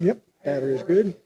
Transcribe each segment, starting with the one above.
Yep, battery is good.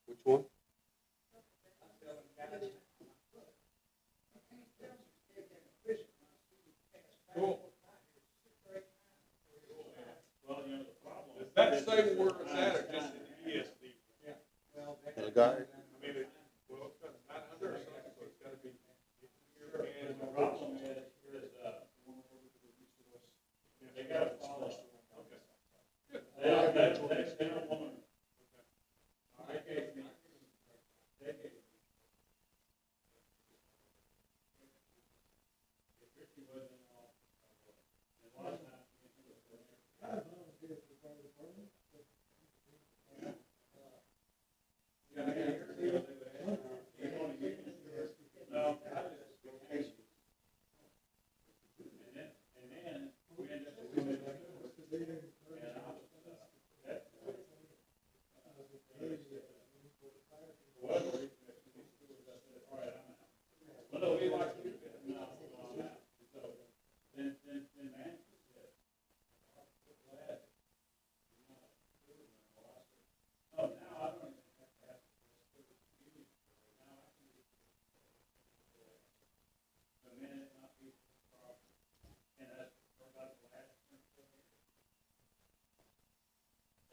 Which one? Does that say where it's at or just in ESD? The guy. I mean, well, it's got 900 or something, so it's got to be here and the problem is they got to follow. Okay. Good. They don't want to. They gave me.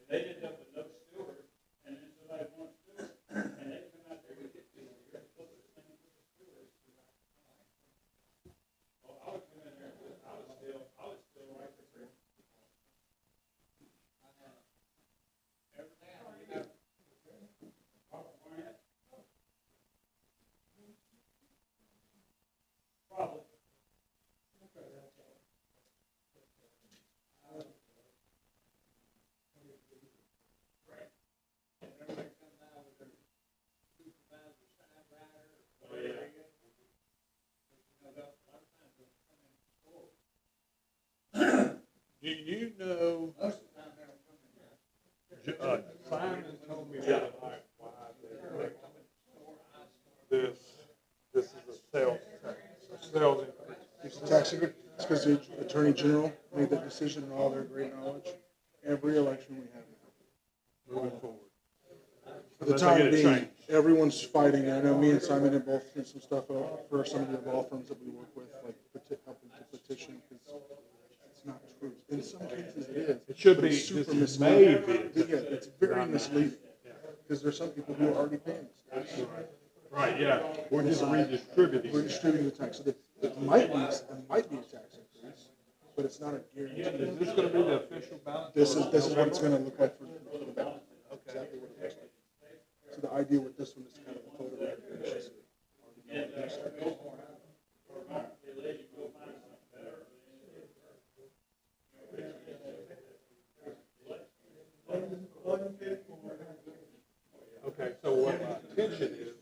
They did that with no steward, and then somebody wants steward, and they come out there and get to it. You're supposed to send it to the steward. Well, I would come in there, I was still right there. Every now and then, probably. Do you know, Simon told me the other night why this is a sales tax, a sales increase. It's a tax increase. It's because the Attorney General made that decision in all their great knowledge. Every election we have now. Moving forward. For the time being, everyone's fighting. I know me and Simon have both done some stuff out for some of the law firms that we work with, like helping to petition, because it's not true. In some cases it is. It should be, super this misleading. may be. Yeah, it's very misleading. Because there's some people who are already paying this tax. Right, yeah, we're just redistributing. We're distributing the tax. So it might be a tax increase, but it's not a guarantee. Is this gonna be the official ballot? This is what it's going to look like for the ballot. Exactly what it looks like. So the idea with this one is kind of a photo recognition. Okay, so what my intention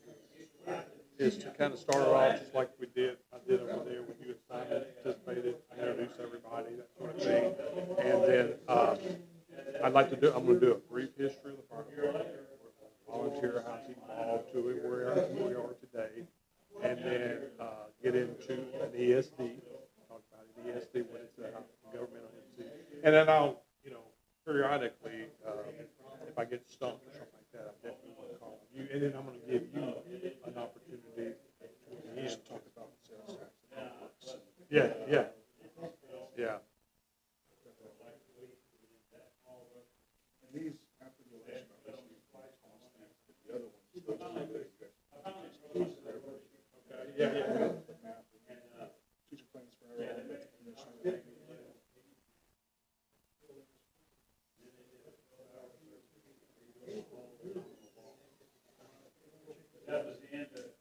is to kind of start off just like we did, I did over there when you and Simon participated, introduce everybody, that sort of thing. And then, I'd like to do, I'm gonna do a brief history of the fire department, volunteer, how it's evolved to it, where we are today. And then, get into an ESD, talk about an ESD, what it's a governmental entity. And then I'll, periodically, if I get stumped or something like that, I definitely want to call and then I'm gonna give you an opportunity to Just talk about sales tax and how it works. yeah, yeah, yeah. And these, after the election, obviously, cost things, but the other ones, those are the big. Yeah, yeah. Future plans for everyone, commission. That was the end of it.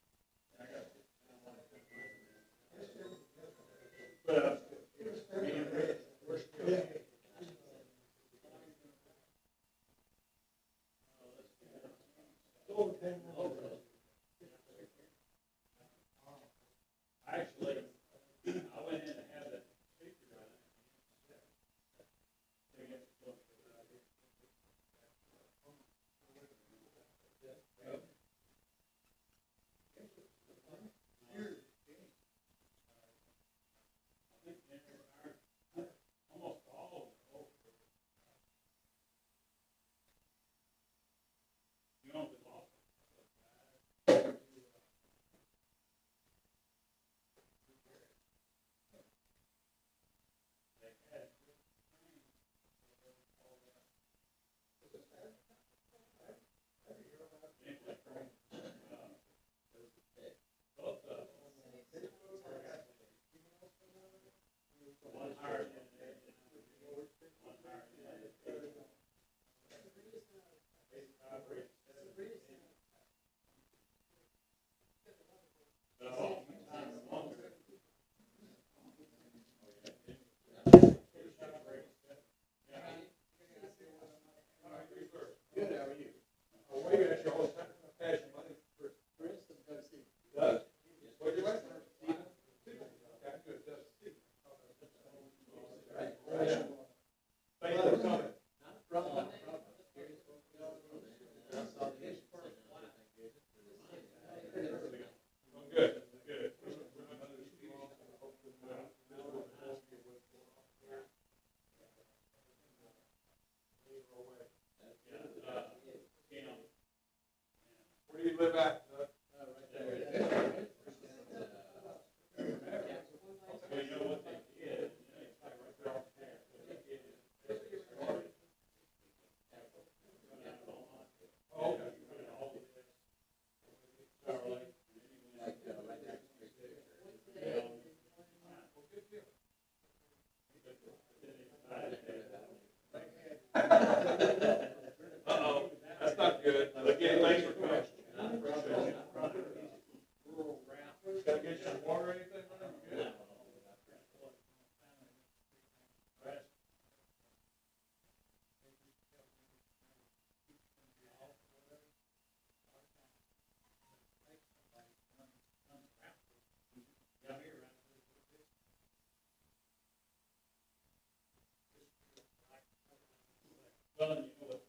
But, we're still. Actually, I went in and had that speaker on it. Almost all of it. You know, the law. Where do you live at? Uh-oh, that's not good. Again, thanks for coming. Gotta get some water or anything, man? You good? Well, and you know what?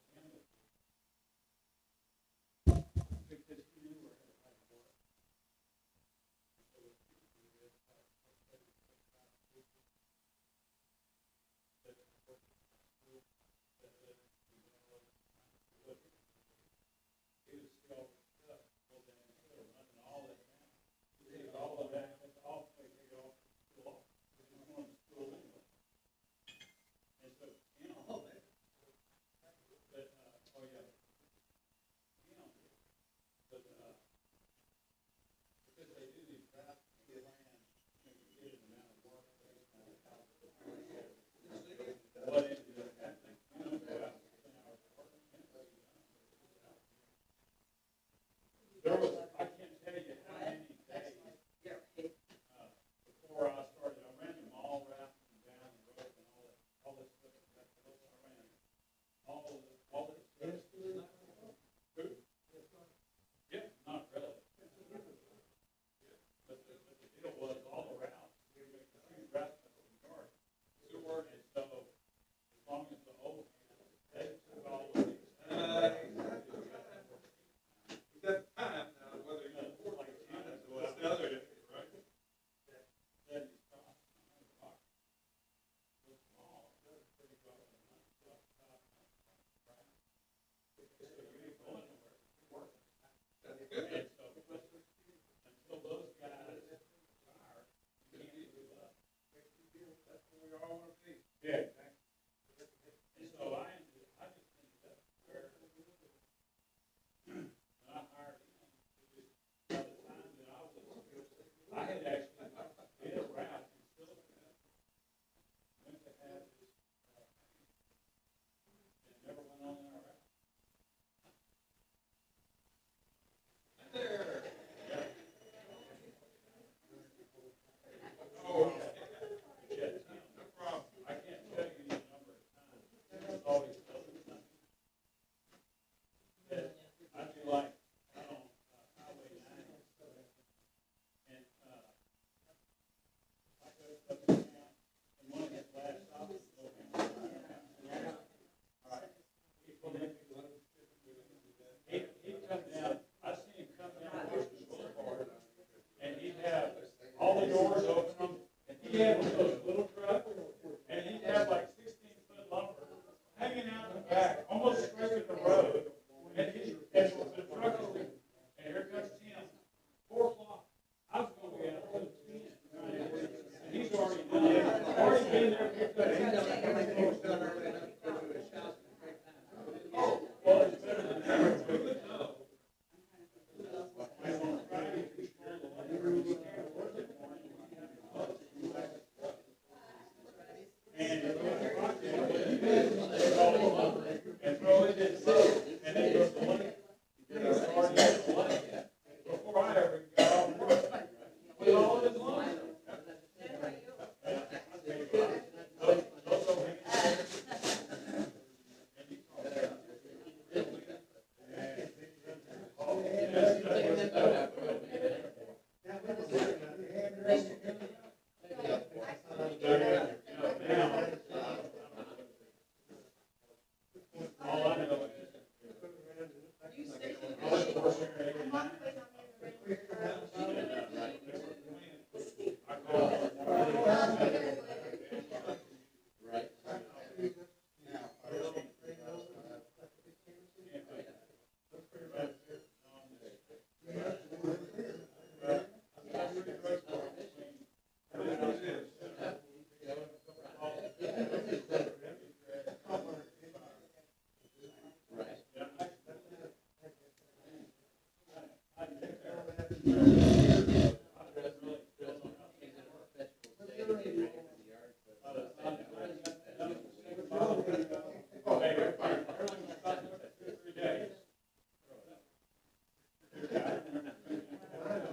he had one of those little trucks, and he had like 16-foot lumber hanging out in the back, almost scraping the road. And the truck was, and here comes Tim, 4 o'clock. I was going to be out till 10. And he's already done it. Already been there, picked up. Well, it's better than that.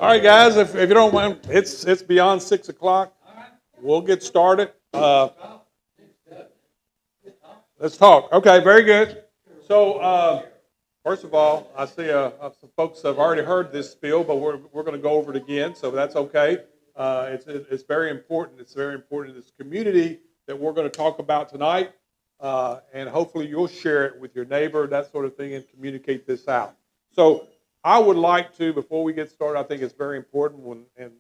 All right, guys, if you don't mind, it's beyond 6 o'clock. We'll get started. Let's talk. Okay, very good. So, first of all, I see some folks have already heard this spiel, but we're going to go over it again, so that's okay. It's very important. It's very important in this community that we're going to talk about tonight, and hopefully you'll share it with your neighbor, that sort of thing, and communicate this out. So I would like to, before we get started, I think it's very important and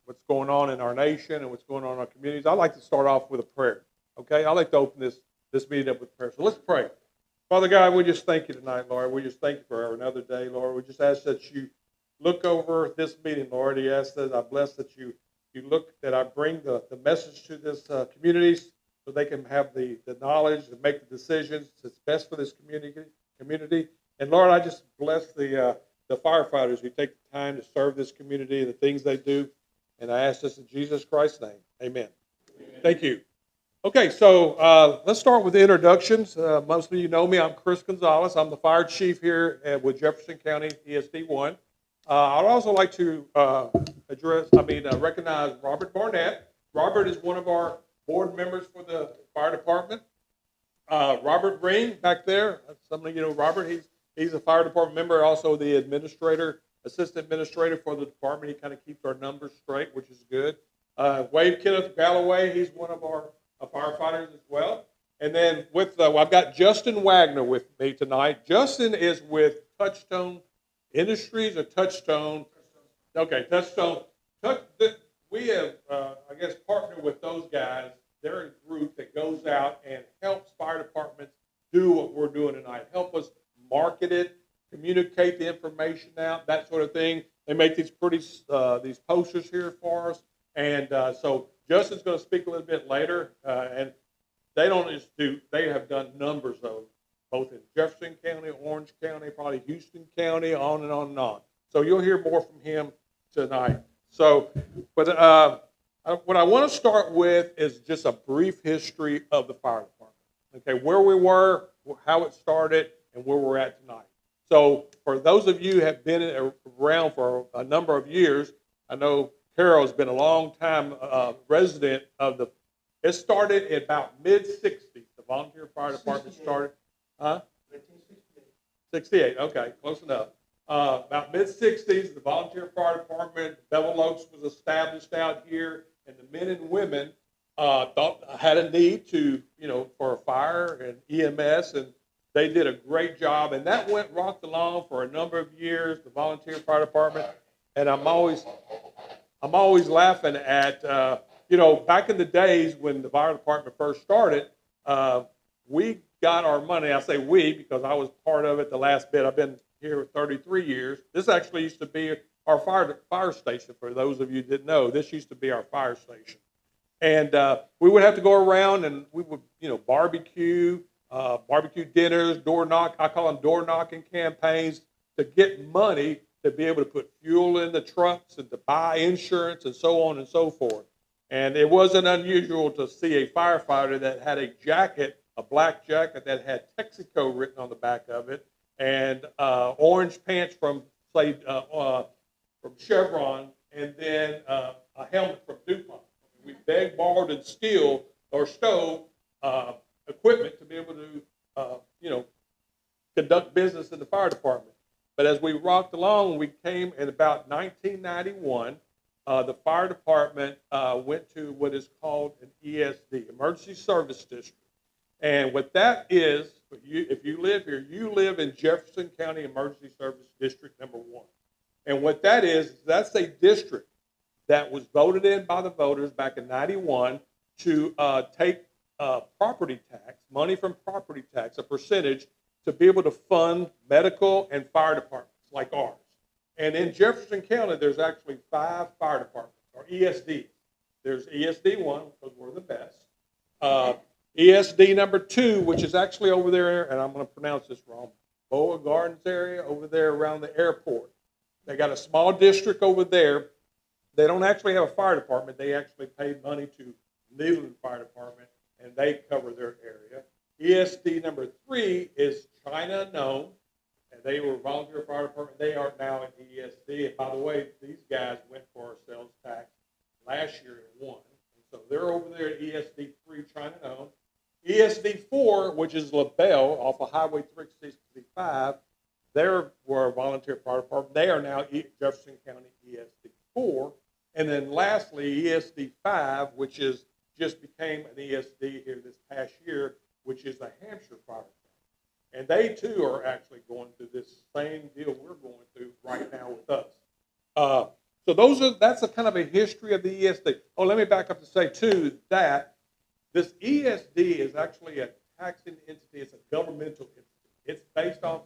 what's going on in our nation and what's going on in our communities. I'd like to start off with a prayer. Okay, I'd like to open this meeting up with prayer. So let's pray. Father God, we just thank you tonight, Lord. We just thank you for another day, Lord. We just ask that you look over this meeting, Lord. We ask that I bless that you look, that I bring the message to this communities so they can have the knowledge and make the decisions that's best for this community. And Lord, I just bless the firefighters who take the time to serve this community and the things they do. And I ask this in Jesus Christ's name. Amen. Thank you. Okay, so let's start with the introductions. Most of you know me. I'm Chris Gonzalez. I'm the fire chief here with Jefferson County ESD 1. I'd also like to recognize Robert Barnett. Robert is one of our board members for the fire department. Robert Green back there. Some of you know Robert. He's a fire department member, also the assistant administrator for the department. He kind of keeps our numbers straight, which is good. Wade Kenneth Galloway, he's one of our firefighters as well. And then I've got Justin Wagner with me tonight. Justin is with Touchstone Industries or Touchstone. Okay, Touchstone. We have, partnered with those guys. They're a group that goes out and helps fire departments do what we're doing tonight. Help us market it, communicate the information out, that sort of thing. They make these these posters here for us. And so Justin's going to speak a little bit later. And they don't just they have done numbers of both in Jefferson County, Orange County, probably Houston County, on and on and on. So you'll hear more from him tonight. So, but what I want to start with is just a brief history of the fire department. Okay, where we were, how it started, and where we're at tonight. So for those of you who have been around for a number of years, I know Carol's been a long time resident of it started in about mid-60s. The volunteer fire department started, 68, okay, close enough. About mid-60s, the volunteer fire department, Bevel Oaks was established out here, and the men and women had a need for a fire and EMS, and they did a great job, and that rocked along for a number of years, the volunteer fire department. And I'm always laughing at, you know, back in the days when the fire department first started, we got our money. I say we because I was part of it the last bit. I've been here 33 years. This actually used to be our fire station. For those of you that didn't know, this used to be our fire station. And we would have to go around and we would, you know, barbecue dinners, door knock. I call them door knocking campaigns to get money to be able to put fuel in the trucks and to buy insurance and so on and so forth. And it wasn't unusual to see a firefighter that had a jacket, a black jacket that had Texaco written on the back of it, and orange pants from, say, from Chevron, and then a helmet from DuPont. We begged, borrowed, and stole equipment to be able to, you know, conduct business in the fire department. But as we rocked along, we came in about 1991. The fire department went to what is called an ESD, Emergency Service District. And what that is, if you live here, you live in Jefferson County Emergency Service District number 1. And what that is that's a district that was voted in by the voters back in 91 to take property tax, money from property tax, a percentage, to be able to fund medical and fire departments like ours. And in Jefferson County, there's actually 5 fire departments, or ESDs. There's ESD 1, because we're the best. ESD number 2, which is actually over there, and I'm going to pronounce this wrong, Boa Gardens area, over there around the airport. They got a small district over there. They don't actually have a fire department. They actually pay money to Leland Fire Department, and they cover their area. ESD number 3 is China Known, and they were volunteer fire department. They are now at ESD. And by the way, these guys went for our sales tax last year and won. And so they're over there at ESD 3, China Known. ESD 4, which is LaBelle off of Highway 365, they were a volunteer fire department. They are now Jefferson County ESD 4. And then lastly, ESD 5, which is just became an ESD here this past year, which is the Hampshire Fire Department. And they too are actually going through this same deal we're going through right now with us. So that's a kind of a history of the ESD. Oh, let me back up to say too that this ESD is actually a taxing entity. It's a governmental entity. It's based on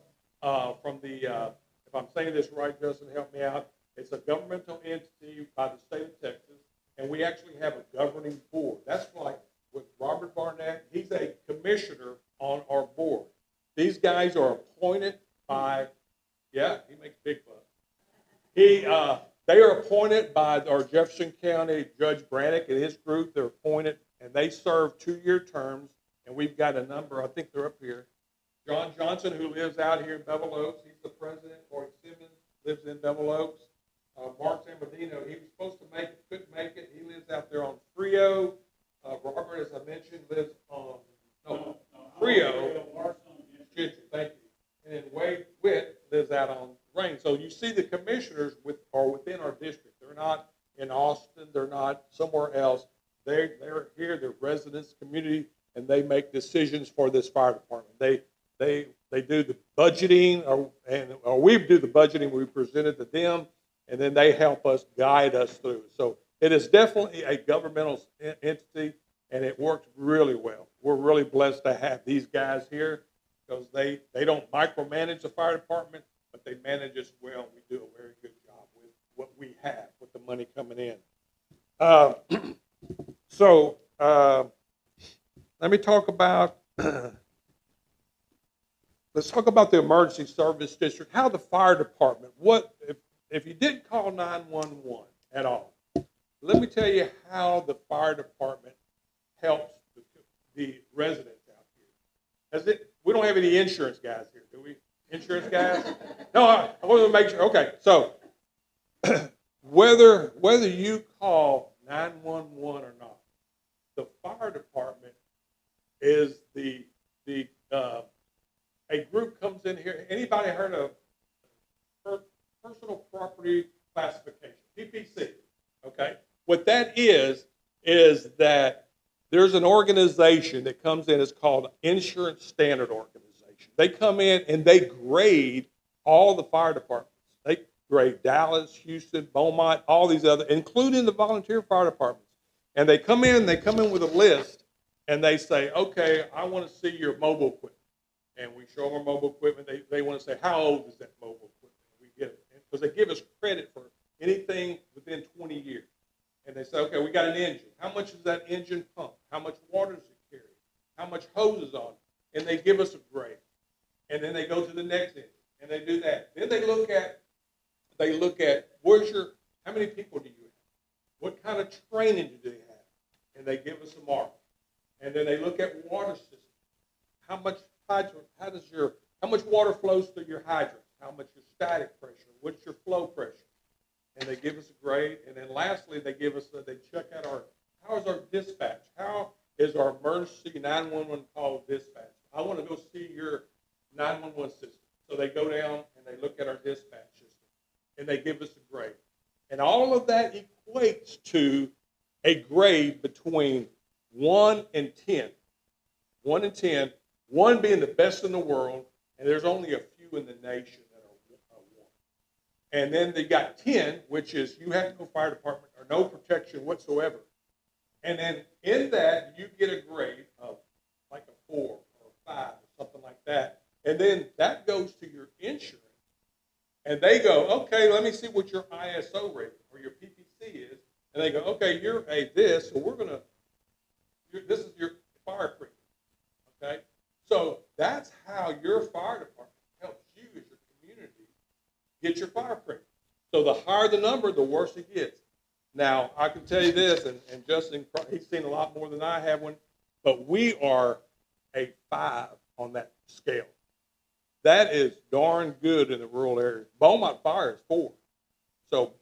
from the if I'm saying this right, Justin, help me out. It's a governmental entity by the state of Texas, and we actually have a governing board. That's like with Robert Barnett. He's a commissioner on our board. These guys are appointed by, yeah, he makes big bucks. They are appointed by our Jefferson County Judge Brannick and his group. They're appointed, and they serve 2-year terms, and we've got a number, I think they're up here. John Johnson, who lives out here in Bevel Oaks, he's the president. Corey Simmons lives in Bevel Oaks. Mark Zambadino, he was supposed to make it, couldn't make it. He lives out there on Frio. Robert, as I mentioned, lives on Frio. Thank you. And then Wade Witt lives out on Rain. So you see the commissioners are within our district. They're not in Austin. They're not somewhere else. They're here. They're residents, community, and they make decisions for this fire department. They do the budgeting, or we do the budgeting. We present it to them, and then they help us, guide us through. So it is definitely a governmental entity, and it works really well. We're really blessed to have these guys here because they don't micromanage the fire department, but they manage us well. We do a very good job with what we have, with the money coming in. Let me talk about, let's talk about the emergency service district, how the fire department, if you didn't call 911 at all, let me tell you how the fire department helps the residents out here. We don't have any insurance guys here, do we? Insurance guys? No, I want to make sure. Okay, so whether you call 911 or not, the fire department is a group comes in here. Anybody heard of personal property classification, PPC? Okay, what that is that there's an organization that comes in. It's called Insurance Standard Organization. They come in and they grade all the fire departments. They grade Dallas, Houston, Beaumont, all these other, including the volunteer fire departments. And they come in with a list, and they say, okay, I want to see your mobile equipment. And we show them our mobile equipment. They want to say, how old is that mobile equipment? We get it. Because they give us credit for anything within 20 years. And they say, okay, we got an engine. How much is that engine pump? How much water does it carry? How much hose is on it? And they give us a grade. And then they go to the next engine, and they do that. Then they look at how many people do you have? What kind of training do they have? And they give us a mark. And then they look at water systems. How much water flows through your hydrants? How much your static pressure? What's your flow pressure? And they give us a grade. And then lastly, they check out how is our dispatch? How is our emergency 911 call dispatch? I want to go see your 911 system. So they go down and they look at our dispatch system. And they give us a grade. And all of that equates to a grade between 1 and 10. 1 and 10, 1 being the best in the world, and there's only a few in the nation that are 1. And then they got 10, which is you have to go fire department or no protection whatsoever. And then in that, you get a grade of like a 4 or a 5 or something like that. And then that goes to your insurance. And they go, okay, let me see what your ISO rating or your PPC is. And they go, okay, you're a this, so this is your fire premium. Okay? So that's how your fire department helps you as your community get your fire premium. So the higher the number, the worse it gets. Now, I can tell you this, and Justin, he's seen a lot more than I have one, but we are a 5 on that scale. That is darn good in the rural areas. Beaumont Fire is 4. So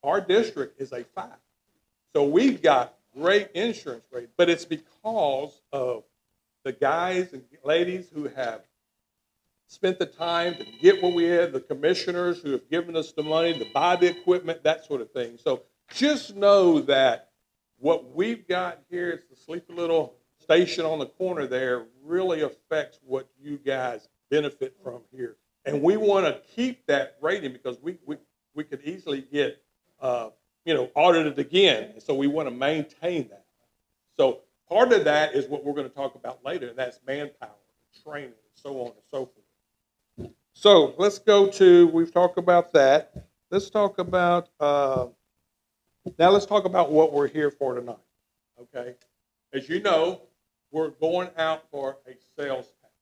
our district is a 5. So we've got great insurance rate, but it's because of the guys and ladies who have spent the time to get what we had, the commissioners who have given us the money to buy the equipment, that sort of thing. So just know that what we've got here, it's the sleepy little station on the corner there, really affects what you guys benefit from here. And we want to keep that rating because we could easily get audited again. So we want to maintain that. So part of that is what we're going to talk about later, and that's manpower, training, and so on and so forth. So let's go to, we've talked about that. Let's talk about, let's talk about what we're here for tonight, okay? As you know, we're going out for a sales tax,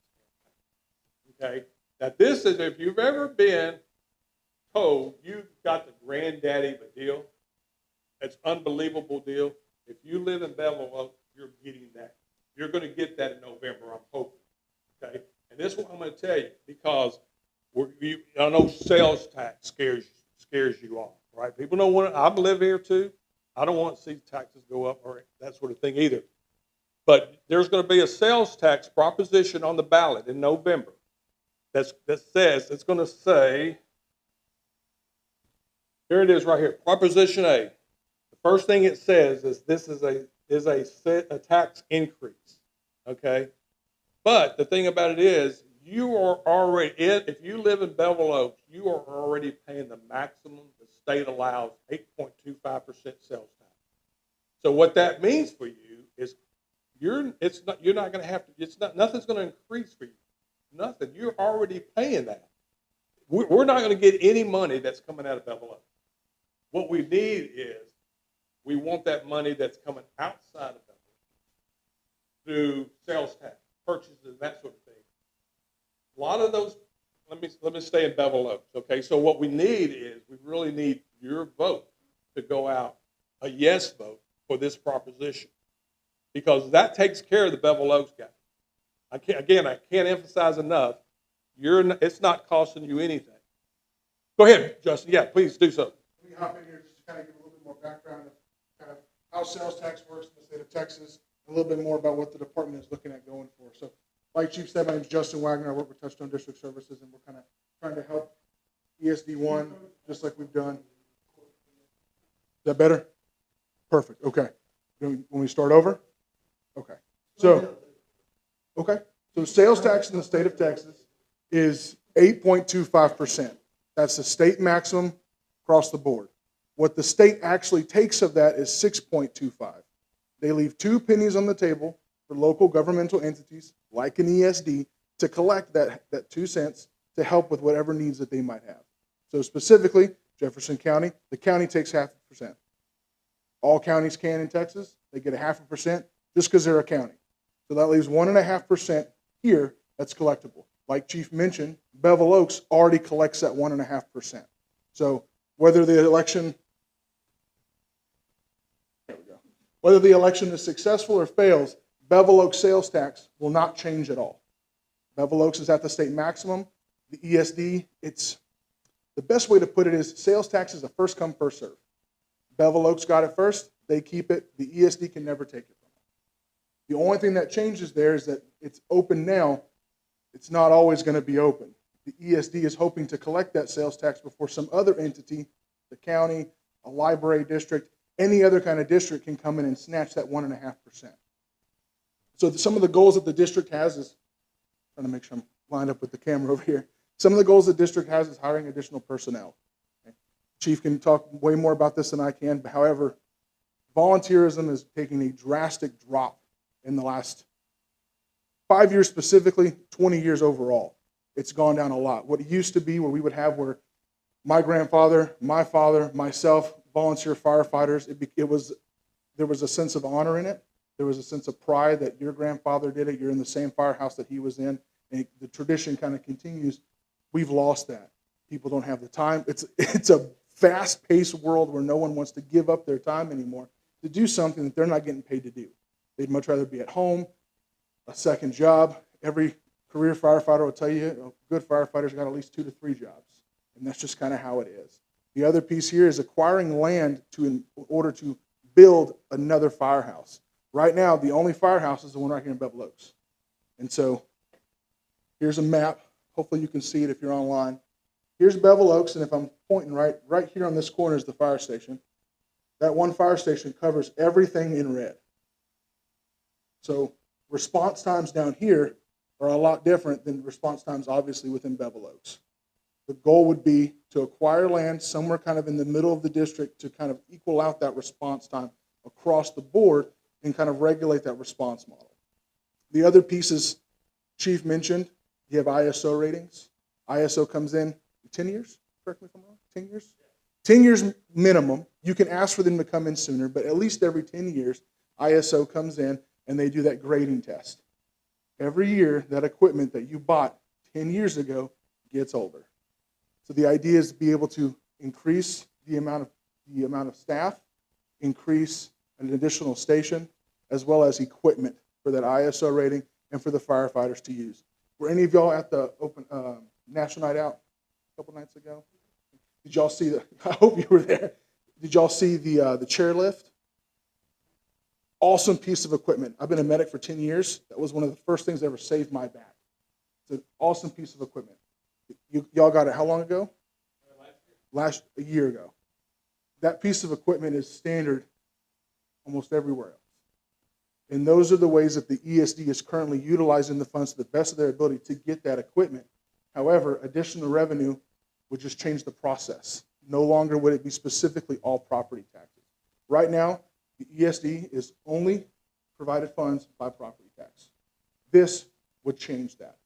okay? Now this is, if you've ever been told you've got the granddaddy of a deal, it's an unbelievable deal. If you live in Bevel Oak, you're getting that. You're going to get that in November, I'm hoping, okay? And this is what I'm going to tell you, because I know sales tax scares you off, right? People don't want to, I live here too. I don't want to see taxes go up or that sort of thing either. But there's going to be a sales tax proposition on the ballot in November that says, it's going to say, here it is right here, Proposition A. The first thing it says is this is a tax increase, okay? But the thing about it is, you are already, if you live in Bevel Oaks, you are already paying the maximum the state allows, 8.25% sales tax. So what that means for you is nothing's going to increase for you. Nothing. You're already paying that. We're not going to get any money that's coming out of Bevel Oaks. What we need is, we want that money that's coming outside of Bevel Oaks through sales tax, purchases, that sort of thing. A lot of those, let me stay in Bevel Oaks, okay? So what we need is, we really need your vote to go out, a yes vote for this proposition, because that takes care of the Bevel Oaks guy. I can't emphasize enough, it's not costing you anything. Go ahead, Justin. Yeah, please do so. Let me hop in here just to kind of give a little bit more background of kind of how sales tax works in the state of Texas, a little bit more about what the department is looking at going for. So, like Chief said, my name is Justin Wagner. I work with Touchstone District Services, and we're kind of trying to help ESD1, just like we've done. Is that better? Perfect. Okay. When we start over? Okay. So sales tax in the state of Texas is 8.25%. That's the state maximum across the board. What the state actually takes of that is 6.25. They leave 2 pennies on the table for local governmental entities like an ESD to collect that 2 cents to help with whatever needs that they might have. So specifically, Jefferson County, the county takes 0.5%. All counties can in Texas, they get 0.5% just because they're a county. So that leaves 1.5% here that's collectible. Like Chief mentioned, Bevel Oaks already collects that 1.5%. So whether the election is successful or fails, Bevel Oaks sales tax will not change at all. Bevel Oaks is at the state maximum. The ESD, the best way to put it is sales tax is a first come, first serve. Bevel Oaks got it first, they keep it. The ESD can never take it from them. The only thing that changes there is that it's open now. It's not always going to be open. The ESD is hoping to collect that sales tax before some other entity, the county, a library district, any other kind of district can come in and snatch that 1.5%. So some of the goals that the district has is, trying to make sure I'm lined up with the camera over here. Some of the goals the district has is hiring additional personnel. Okay. Chief can talk way more about this than I can. However, volunteerism is taking a drastic drop in the last 5 years specifically, 20 years overall. It's gone down a lot. What it used to be where we would have where my grandfather, my father, myself, volunteer firefighters, there was a sense of honor in it. There was a sense of pride that your grandfather did it. You're in the same firehouse that he was in. And the tradition kind of continues. We've lost that. People don't have the time. It's a fast-paced world where no one wants to give up their time anymore to do something that they're not getting paid to do. They'd much rather be at home, a second job. Every career firefighter will tell you, good firefighters got at least 2 to 3 jobs. And that's just kind of how it is. The other piece here is acquiring land in order to build another firehouse. Right now, the only firehouse is the one right here in Bevel Oaks. And so here's a map. Hopefully you can see it if you're online. Here's Bevel Oaks, and if I'm pointing right here on this corner is the fire station. That one fire station covers everything in red. So response times down here are a lot different than response times obviously within Bevel Oaks. The goal would be to acquire land somewhere kind of in the middle of the district to kind of equal out that response time across the board and kind of regulate that response model. The other pieces Chief mentioned, you have ISO ratings. ISO comes in 10 years, correct me if I'm wrong, 10 years? 10 years minimum. You can ask for them to come in sooner, but at least every 10 years, ISO comes in and they do that grading test. Every year, that equipment that you bought 10 years ago gets older. So the idea is to be able to increase the amount of staff, increase an additional station, as well as equipment for that ISO rating and for the firefighters to use. Were any of y'all at the open National Night Out a couple nights ago? Did y'all see I hope you were there. Did y'all see the chairlift? Awesome piece of equipment. I've been a medic for 10 years. That was one of the first things that ever saved my back. It's an awesome piece of equipment. Y'all got it how long ago? A year ago. That piece of equipment is standard almost everywhere else. And those are the ways that the ESD is currently utilizing the funds to the best of their ability to get that equipment. However, additional revenue would just change the process. No longer would it be specifically all property taxes. Right now, the ESD is only provided funds by property tax. This would change that.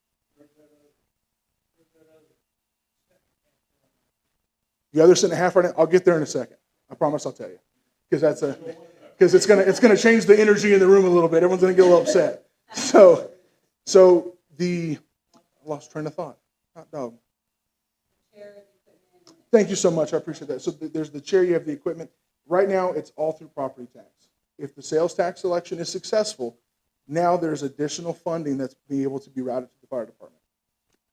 The other cent and a half right now, I'll get there in a second. I promise I'll tell you. Because it's gonna change the energy in the room a little bit. Everyone's gonna get a little upset. I lost train of thought. Hot dog. Thank you so much. I appreciate that. So there's the chair, you have the equipment. Right now, it's all through property tax. If the sales tax election is successful, now there's additional funding that's being able to be routed to the fire department.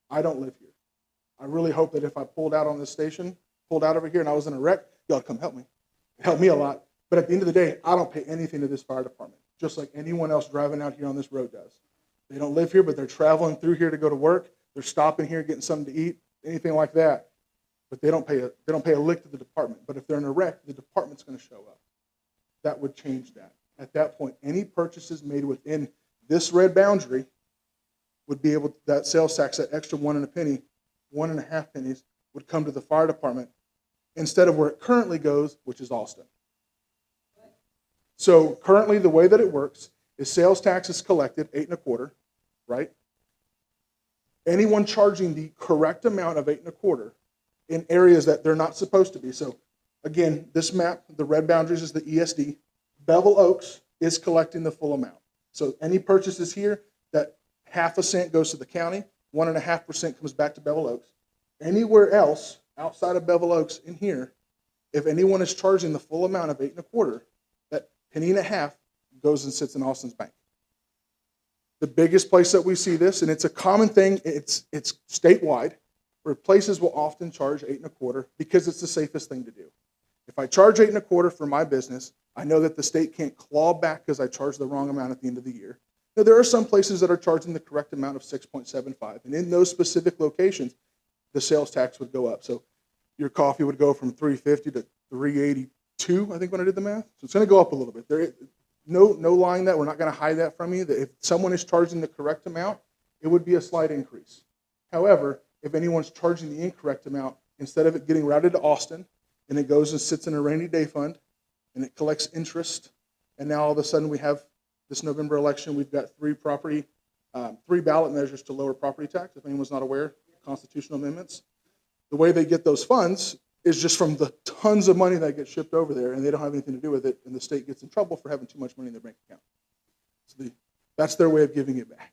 I don't live here. I really hope that if I pulled out on this station, pulled out over here, and I was in a wreck, y'all come help me. Help me a lot. But at the end of the day, I don't pay anything to this fire department, just like anyone else driving out here on this road does. They don't live here, but they're traveling through here to go to work. They're stopping here, getting something to eat, anything like that. But they don't pay a lick to the department. But if they're in a wreck, the department's going to show up. That would change that. At that point, any purchases made within this red boundary would be able to, that sales tax, that extra 1.5 pennies, would come to the fire department instead of where it currently goes, which is Austin. So currently the way that it works is sales tax is collected 8.25%, right? Anyone charging the correct amount of 8.25% in areas that they're not supposed to be. So again, this map, the red boundaries is the ESD. Bevel Oaks is collecting the full amount. So any purchases here, that 0.5 cent goes to the county, 1.5% comes back to Bevel Oaks. Anywhere else outside of Bevel Oaks in here, if anyone is charging the full amount of 8.25%, that 1.5 goes and sits in Austin's bank. The biggest place that we see this, and it's a common thing, it's statewide, where places will often charge 8.25% because it's the safest thing to do. If I charge 8.25% for my business, I know that the state can't claw back because I charged the wrong amount at the end of the year. Now, there are some places that are charging the correct amount of 6.75, and in those specific locations, the sales tax would go up. So your coffee would go from $3.50 to $3.82, I think, when I did the math. So it's going to go up a little bit. No lying that. We're not going to hide that from you. That if someone is charging the correct amount, it would be a slight increase. However, if anyone's charging the incorrect amount, instead of it getting routed to Austin, and it goes and sits in a rainy day fund, and it collects interest, and now all of a sudden we have this November election, we've got three ballot measures to lower property tax, if anyone's not aware, constitutional amendments. The way they get those funds is just from the tons of money that gets shipped over there, and they don't have anything to do with it, and the state gets in trouble for having too much money in their bank account. So that's their way of giving it back.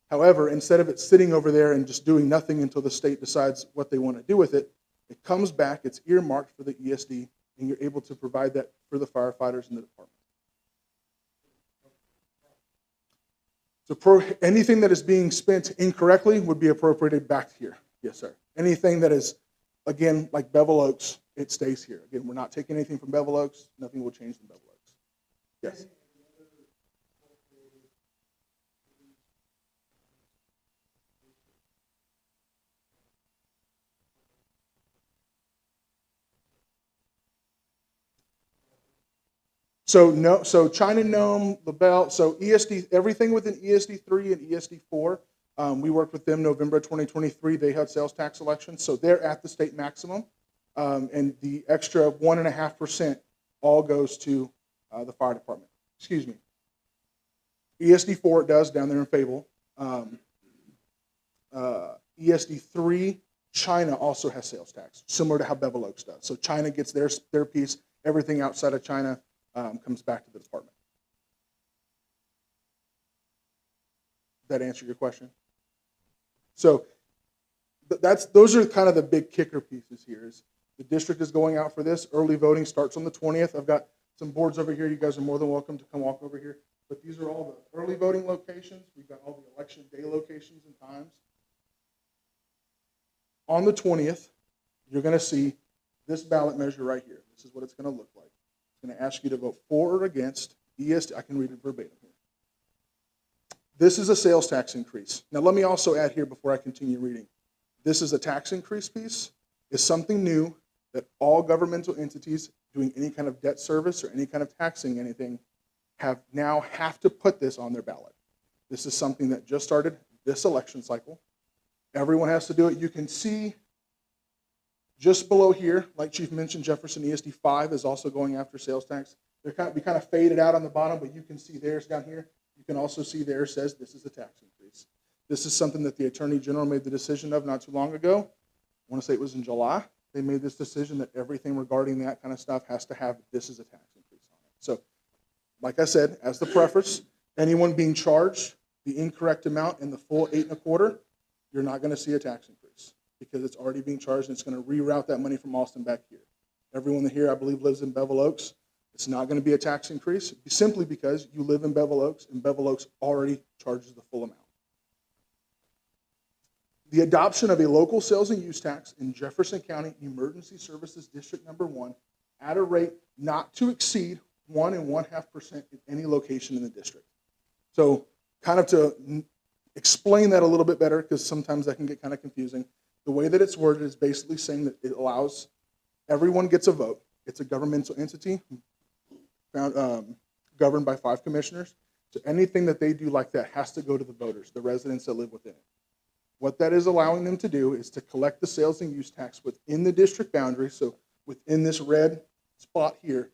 However, instead of it sitting over there and just doing nothing until the state decides what they want to do with it, it comes back, it's earmarked for the ESD, and you're able to provide that for the firefighters in the department. So anything that is being spent incorrectly would be appropriated back here. Yes, sir. Anything that is, again, like Bevel Oaks, it stays here. Again, we're not taking anything from Bevel Oaks. Nothing will change from Bevel Oaks. Yes. So China Gnome, LaBelle, so ESD, everything within ESD 3 and ESD 4, we worked with them November 2023. They had sales tax elections, so they're at the state maximum, and the extra 1.5% all goes to the fire department. Excuse me. ESD 4 it does down there in Fable. ESD 3, China also has sales tax, similar to how Bevel Oaks does. So China gets their piece. Everything outside of China comes back to the department. Did that answer your question? So those are kind of the big kicker pieces here. Is the district is going out for this. Early voting starts on the 20th. I've got some boards over here. You guys are more than welcome to come walk over here. But these are all the early voting locations. We've got all the election day locations and times. On the 20th, you're going to see this ballot measure right here. This is what it's going to look like. It's going to ask you to vote for or against ESD. I can read it verbatim here. This is a sales tax increase. Now, let me also add here before I continue reading. This is a tax increase piece. It's something new that all governmental entities doing any kind of debt service or any kind of taxing anything have to put this on their ballot. This is something that just started this election cycle. Everyone has to do it. You can see just below here, like Chief mentioned, Jefferson ESD 5 is also going after sales tax. We kind of faded out on the bottom, but you can see theirs down here. You can also see theirs says this is a tax increase. This is something that the Attorney General made the decision of not too long ago. I want to say it was in July. They made this decision that everything regarding that kind of stuff has to have this is a tax increase on it. So, like I said, as the preface, anyone being charged the incorrect amount in the full 8.25%, you're not going to see a tax increase because it's already being charged and it's going to reroute that money from Austin back here. Everyone here, I believe, lives in Bevel Oaks. It's not going to be a tax increase simply because you live in Bevel Oaks and Bevel Oaks already charges the full amount. The adoption of a local sales and use tax in Jefferson County Emergency Services District Number 1 at a rate not to exceed 1.5% in any location in the district. So kind of to explain that a little bit better, because sometimes that can get kind of confusing, the way that it's worded is basically saying that it allows everyone gets a vote. It's a governmental entity governed by 5 commissioners. So anything that they do like that has to go to the voters, the residents that live within it. What that is allowing them to do is to collect the sales and use tax within the district boundary, so within this red spot here,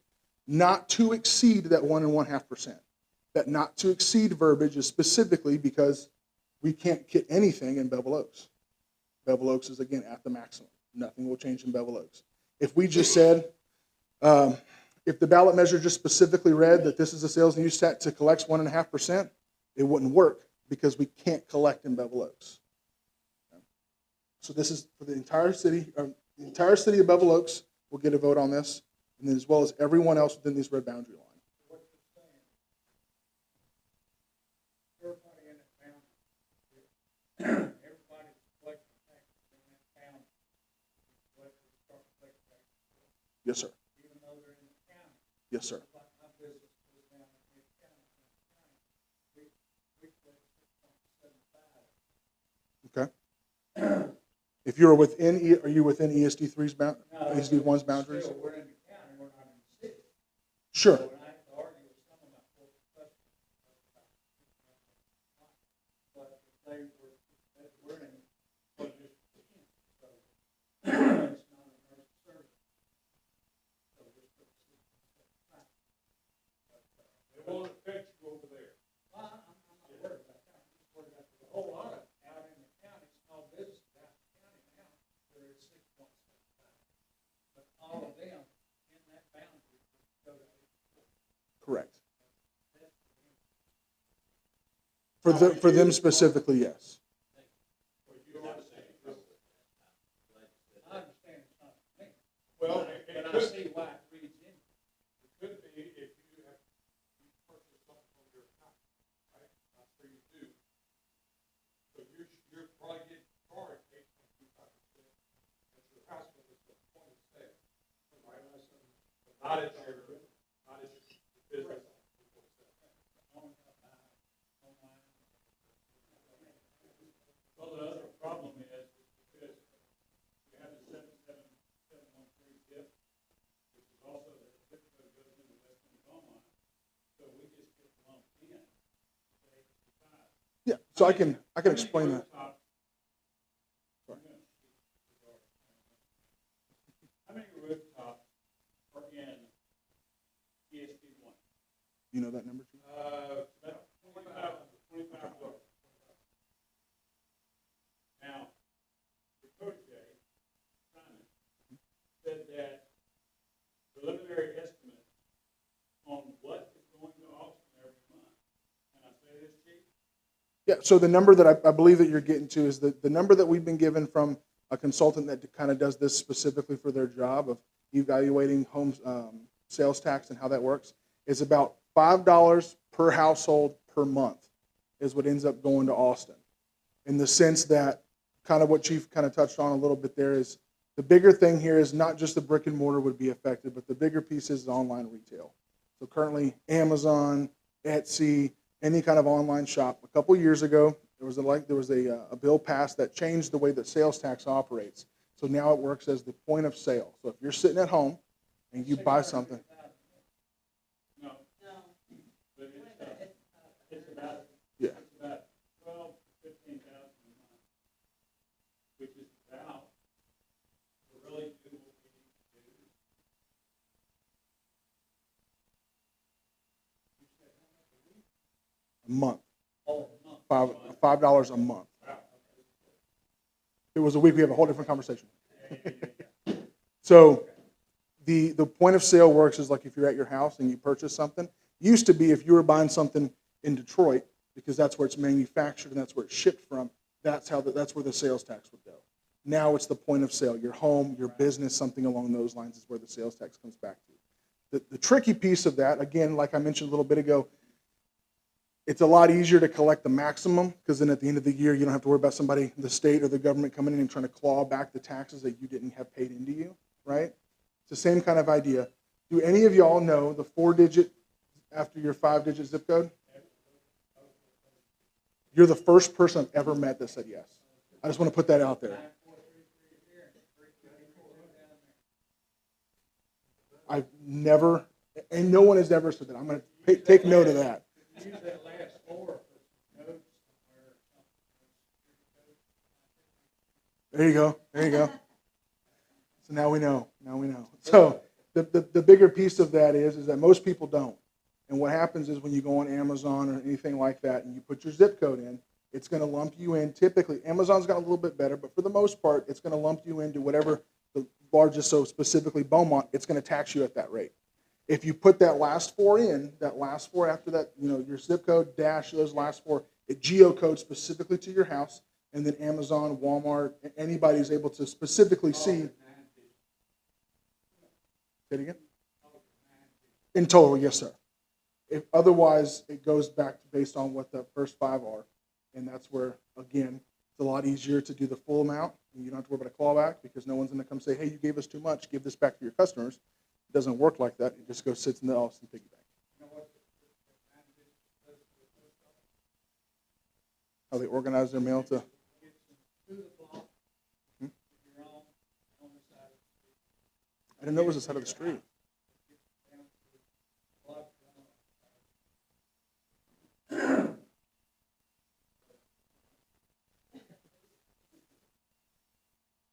not to exceed that 1.5%. That not to exceed verbiage is specifically because we can't get anything in Bevel Oaks. Bevel Oaks is, again, at the maximum. Nothing will change in Bevel Oaks. If we just said, if the ballot measure just specifically read that this is a sales and use tax to collect 1.5%, it wouldn't work because we can't collect in Bevel Oaks. So this is for the entire city of Bevel Oaks will get a vote on this, and then as well as everyone else within this red boundary line. Everybody's collecting taxes in that town. Yes, sir. Even though they're in the county. Yes, sir. Like my business goes down in the county. We collect 6.75. Okay. If you're within, are you within ESD3's ESD1's boundaries? Still, we're in the county, we're not in the city. Sure. So when I have to argue with some of my corporate customers, but if they were, we're in, so it's not an emergency service. So we're still 6.75. It won't affect you over there. Well, I'm not worried about that. I'm just worried about the whole lot of out in the county, small business out in the county now, they're at 6.75. But all of them in that boundary go to 8.4. Correct. For them specifically, yes. I understand it's not for me. Well, But I see why it reads in. It could be if you have, you purchase something from your account, right? I'm sure you do. So you're probably getting charged 8.25% at your house when it's the point of sale. Right? But not at your business. Well, the other problem is because you have the 77713 zip, which is also the zip code goes into West Oklahoma, so we just get lumped in. Yeah. So I can explain that. How many rooftops are in ESP1? You know that number, Chief? About 25 books. Now, the protege, Simon, said that preliminary estimate on what is going to auction every month. Can I say this, Chief? Yeah, so the number that I believe that you're getting to is the number that we've been given from a consultant that kind of does this specifically for their job of evaluating home sales tax and how that works is about $5 per household per month is what ends up going to Austin. In the sense that kind of what Chief kind of touched on a little bit there is the bigger thing here is not just the brick and mortar would be affected, but the bigger piece is online retail. So currently Amazon, Etsy, any kind of online shop. A couple years ago, there was a bill passed that changed the way that sales tax operates. So now it works as the point of sale. So if you're sitting at home and you buy something. No. But it's about, Yeah. it's about 12 to 15,000 a month, which is about, to really do what we need to do. You said how much a week? A month. Oh, a month. $5 a month. If it was a week, we have a whole different conversation. So the point of sale works is like if you're at your house and you purchase something. Used to be if you were buying something in Detroit, because that's where it's manufactured and that's where it's shipped from, that's where the sales tax would go. Now it's the point of sale. Your home, your business, something along those lines is where the sales tax comes back to. The tricky piece of that, again, like I mentioned a little bit ago, it's a lot easier to collect the maximum because then at the end of the year, you don't have to worry about somebody, the state or the government coming in and trying to claw back the taxes that you didn't have paid into you, right? It's the same kind of idea. Do any of y'all know the 4-digit after your 5-digit zip code? You're the first person I've ever met that said yes. I just want to put that out there. I've never, and no one has ever said that. I'm going to take note of that. Use that last 4 for some notes somewhere. There you go. There you go. So now we know. So the bigger piece of that is that most people don't. And what happens is when you go on Amazon or anything like that and you put your zip code in, it's going to lump you in. Typically, Amazon's got a little bit better, but for the most part, it's going to lump you into whatever the largest, so specifically Beaumont, it's going to tax you at that rate. If you put that last four in, that last four after that, your zip code dash those last four, it geocodes specifically to your house, and then Amazon, Walmart, anybody's able to specifically see. Say it again? In total, yes, sir. If otherwise, it goes back to based on what the first five are, and that's where, again, it's a lot easier to do the full amount, and you don't have to worry about a clawback because no one's going to come say, hey, you gave us too much, give this back to your customers. It doesn't work like that. It just goes sits in the office and piggyback. How they organize their mail to. Hmm? I didn't know it was the side of the street.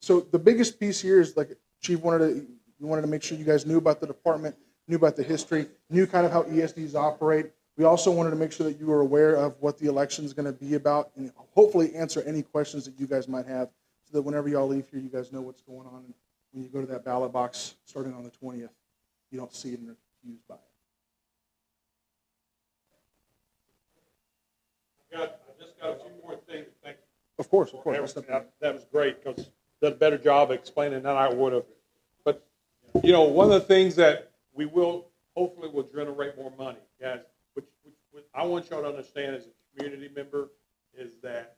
So the biggest piece here is, like Chief wanted to make sure you guys knew about the department, knew about the history, knew kind of how ESDs operate. We also wanted to make sure that you were aware of what the election is going to be about and hopefully answer any questions that you guys might have so that whenever y'all leave here, you guys know what's going on. And when you go to that ballot box starting on the 20th, you don't see it and are confused by it. I just got a few more things. Thank you. Of course. That was great because did a better job explaining than I would have. But one of the things that we will hopefully will generate more money, guys. Which I want y'all to understand as a community member is that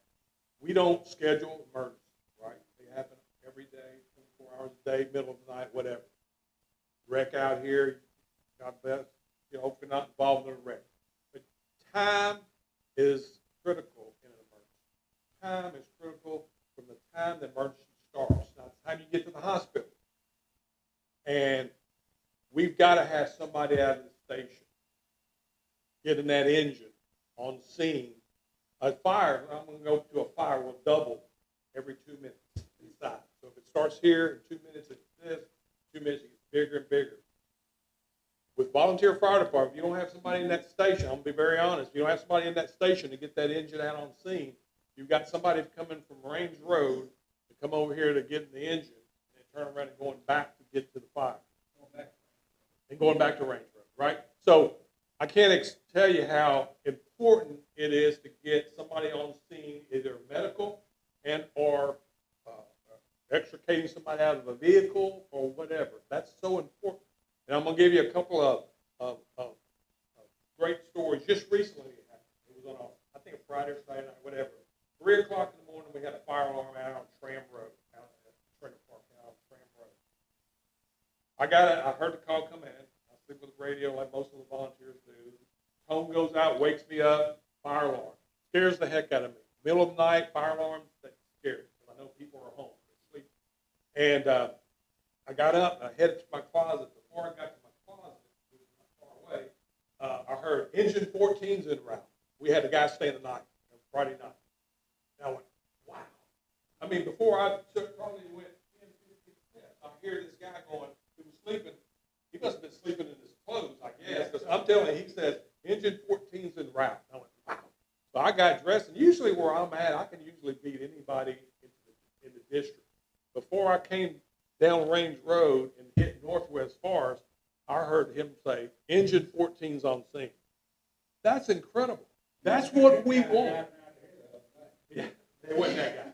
we don't schedule emergencies, right? They happen every day, 24 hours a day, middle of the night, whatever. Wreck out here, God bless. Hopefully not involved in a wreck. But time is critical in an emergency. Time is critical from the time the emergency starts. Now, the time you get to the hospital. And we've got to have somebody out of the station getting that engine on scene. A fire, I'm going to go to a fire, will double every 2 minutes inside. So if it starts here, in 2 minutes it's this, 2 minutes it gets bigger and bigger. With volunteer fire department, if you don't have somebody in that station, I'm going to be very honest, if you don't have somebody in that station to get that engine out on scene, you've got somebody coming from Range Road to come over here to get in the engine and turn around and going back to get to the fire. And going back to Range Road, right? So I can't tell you how important it is to get somebody on scene, either medical and or extricating somebody out of a vehicle or whatever. That's so important. And I'm going to give you a couple of great stories. Just recently it happened. It was on I think a Friday or Saturday night, whatever. 3 o'clock in the morning, we had a fire alarm out on Tram Road, out at Trailer Park, out on Tram Road. I heard the call come in. I sleep with the radio like most of the volunteers do. Tone goes out, wakes me up, fire alarm. Scares the heck out of me. Middle of the night, fire alarm, that's scary. I know people are home, they're sleeping. And I got up, and I headed to my closet. Before I got to my closet, which was not far away, I heard engine 14's en route. We had a guy staying the night, Friday night. And I went, wow. I mean, before I probably went 10, 15 steps, I hear this guy going, who was sleeping. He must have been sleeping in his clothes, I guess, because I'm telling you, he says, engine 14's en route. I went, wow. So I got dressed, and usually where I'm at, I can usually beat anybody in the district. Before I came down Range Road and hit Northwest Forest, I heard him say, engine 14's on scene. That's incredible. That's what we want. Yeah, it wasn't that guy.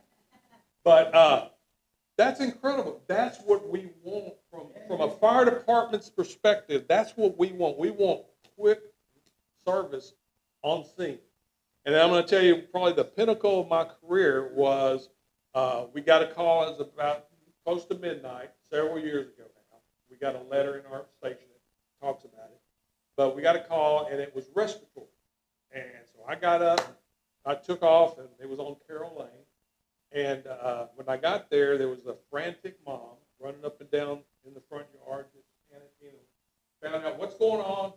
But that's incredible. That's what we want from a fire department's perspective. That's what we want. We want quick service on scene. And I'm going to tell you, probably the pinnacle of my career was we got a call. It was about close to midnight, several years ago now. We got a letter in our station that talks about it. But we got a call, and it was respiratory. And so I got up, I took off, and it was on Carroll Lane. And when I got there was a frantic mom running up and down in the front yard, just panicking, and found out what's going on.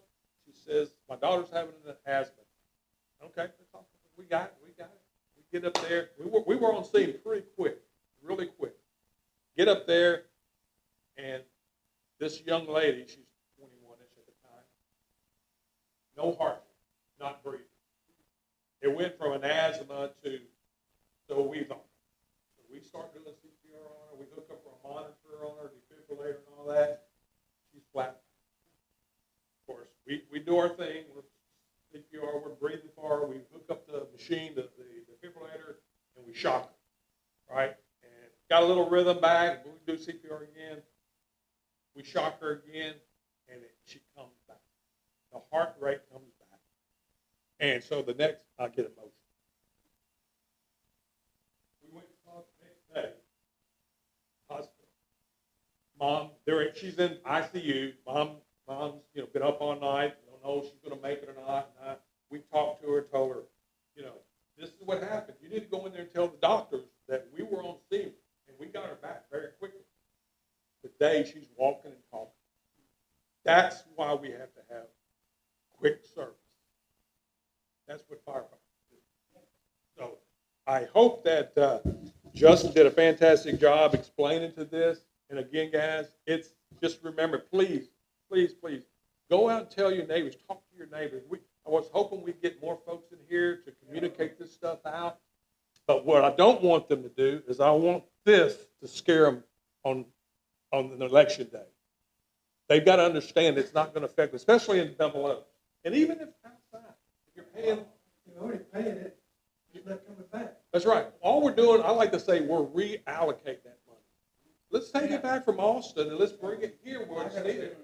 She says, my daughter's having an asthma. Okay, we got it. We get up there. We were on scene pretty quick, really quick. Get up there, and this young lady, she's 21-ish at the time, no heart, not breathing. It went from an asthma to, so we thought. So we start doing CPR on her. We hook up a monitor on her, defibrillator and all that. She's flat. Of course, we do our thing. We're CPR, we're breathing for her. We hook up the machine, the defibrillator, and we shock her, right? And got a little rhythm back. We do CPR again. We shock her again, and she comes back. The heart rate comes back. And so the next, I get emotional. We went to talk the next day. Hospital. Mom, she's in ICU. Mom's been up all night. Don't know if she's going to make it or not. And we talked to her, told her, this is what happened. You need to go in there and tell the doctors that we were on scene, and we got her back very quickly. Today, she's walking and talking. That's why we have to have quick service. That's what firefighters do. So I hope that Justin did a fantastic job explaining to this. And again, guys, it's just remember, please, please, please, go out and tell your neighbors, talk to your neighbors. I was hoping we'd get more folks in here to communicate this stuff out. But what I don't want them to do is I want this to scare them on an election day. They've got to understand it's not going to affect them, especially in double O. And even if outside, if you're paying. You're already paying it. It's not coming back. That's right. All we're doing, I like to say, we're reallocating that money. Let's take it back from Austin and let's bring it here where it's needed.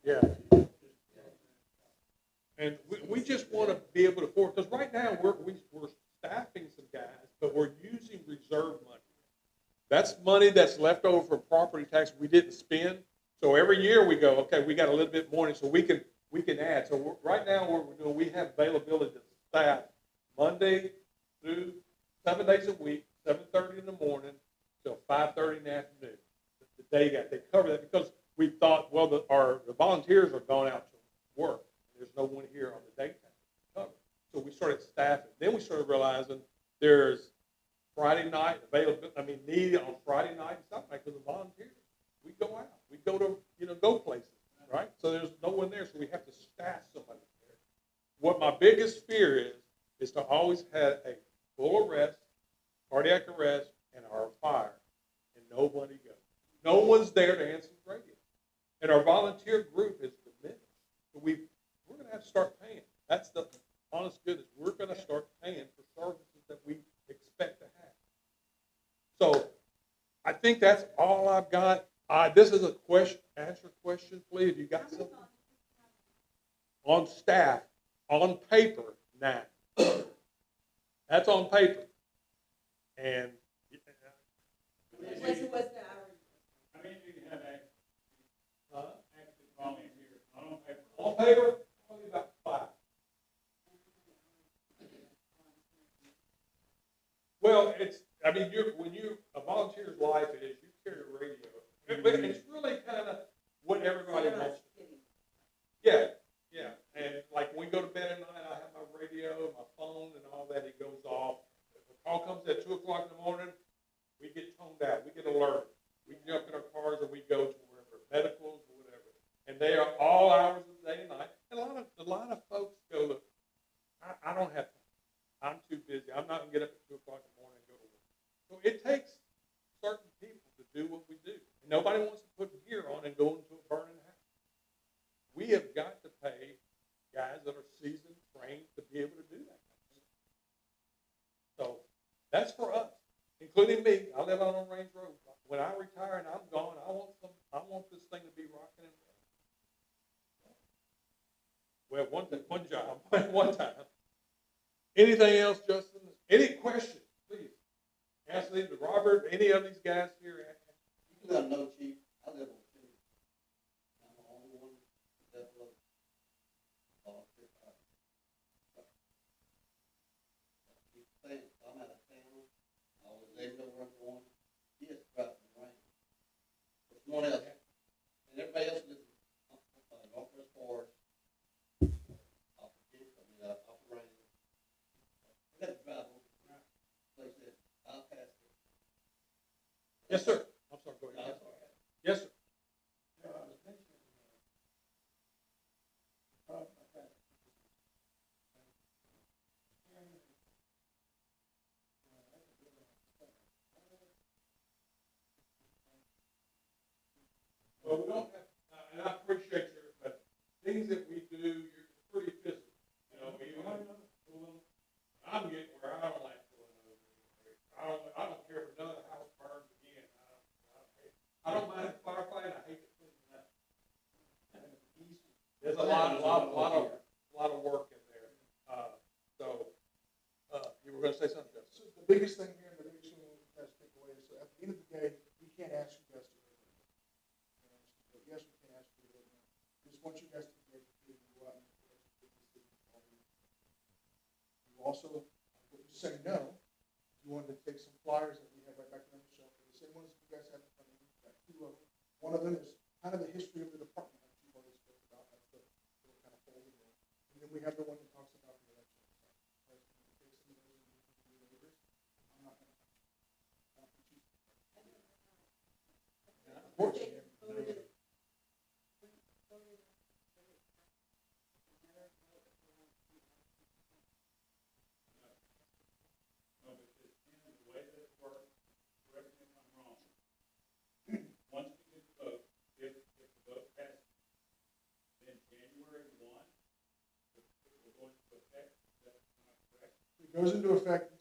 Yeah. And we just want to be able to afford, because right now we're staffing some guys, but we're using reserve money. That's money that's left over from property tax we didn't spend. So every year we go, okay, we got a little bit more, so we can add. So right now what we're doing, we have availability to staff Monday through 7 days a week, 7:30 in the morning till 5:30 in the afternoon. The day they cover that because we thought, well, the volunteers are gone out to work. There's no one here on the daytime to cover. So we started staffing. Then we started realizing there's Friday night need on Friday night and stuff like because of volunteers. We go out. We go to go places, right? So there's no one there, so we have to staff somebody there. What my biggest fear is to always have a full arrest, cardiac arrest, and our fire, and nobody goes. No one's there to answer the radio. And our volunteer group is diminished. So we're going to have to start paying. That's the honest goodness. We're going to start paying for services that we expect to have. So I think that's all I've got. This is a answer question, please. You got something? On staff, on paper now. That's on paper. And What's the hour? I mean, you can have active volunteers, not on paper. on paper, only about 5. Well, when a volunteer's life is, you carry a radio. But it's really kind of what everybody wants. Yeah. And like when we go to bed at night, I have my radio, my phone, and all that. It goes off. If a call comes at 2 o'clock in the morning, we get toned out. We get alert. We jump in our cars and we go to wherever, medicals or whatever. And they are all hours of the day and night. And a lot of folks go, look, I don't have time. I'm too busy. I'm not going to get up at 2 o'clock in the morning and go to work. So it takes certain people to do what we do. And nobody wants to put gear on and go into a burning house. We have got to pay guys that are seasoned, trained to be able to do that kind of stuff. So that's for us, including me. I live out on Range Road. When I retire and I'm gone, I want this thing to be rocking and rolling. Well, one job, one time. Anything else, Justin? Any questions, please? Anthony, Robert, any of these guys here? You got to know, Chief, I live on 2. I'm the only one that loves volunteer fire. Keep saying, I'm out of town. I always let know where I'm going. Yes, right in the rain. But someone else, and everybody else lives Northwest Forest, off the rain. I got to drive over place that bypass it. Yes, sir. I'm sorry, go ahead. Yes, sir. Well, we don't have, and I appreciate your, but things that we do, you're pretty physical. You know, even I'm getting where I don't like pulling over. I don't care if another house burns again. I don't mind firefighting. I hate to clean it up. There's a lot of work in there. You were going to say something, Jeff? So the biggest thing here, and the biggest thing you guys take away is, so at the end of the day, we can't ask you guys to do it. Yes, we can ask you to do it. We just want you guys to be educated and go out and make decisions. You also, what you say no, you wanted to take some flyers that we have right back on the shelf, the same ones you guys have in front of you. Got two of them. One of them is kind of the history of the department, like you've already spoke about. That's the little kind of folder there. And then we have the one that talks about the election. Of course. It goes into effect,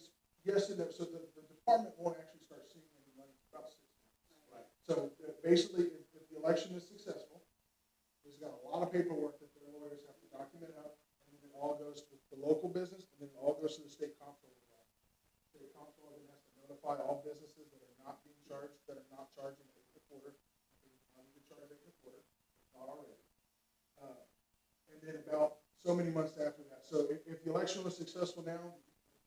yes, so the department won't actually start seeing any money for about 6 months. Right. So basically, if the election is successful, there's got a lot of paperwork that their lawyers have to document up, and then it all goes to the local business, and then it all goes to the state comptroller. State comptroller then has to notify all businesses that are not being charged, that are not charging $8 1/4. They need to charge $8 1/4, if not already. And then about so many months after that. So if the election was successful now,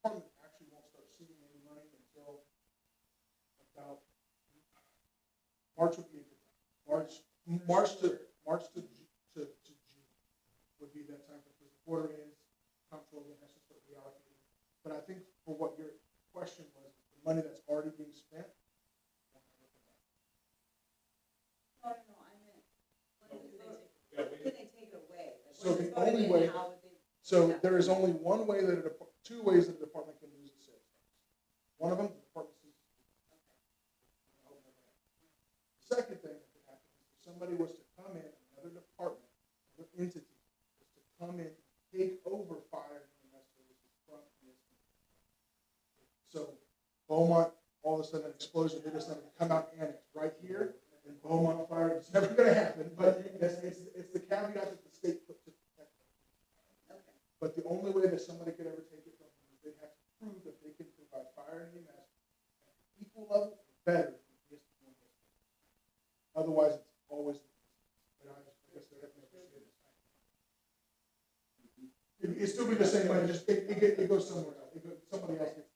the department actually won't start seeing any money until about March would be a good time. March to June would be that time because the quarter ends, comptroller has to start reallocating. But I think for what your question was, the money that's already being spent. No, I meant, when they take it away? Like, So when the it's voted only in, way, how would they- so yeah. there is only one way that two ways that a department can lose its sales tax. One of them, the department ceases. The second thing that could happen is if somebody was to come in, another department, another entity, was to come in and take over fire and EMS services from ESP. So Beaumont, all of a sudden, an explosion, they decided to come out and annex right here, and Beaumont fire, it's never going to happen, but it's the caveat that the state put to protect them. Okay. But the only way that somebody could ever take it from them is they have to prove that they can provide fire and EMS at an equal level or better than ESP. Otherwise, it's always, and I guess they have never seen this. It'd still be the same money, just it goes somewhere else. Somebody else gets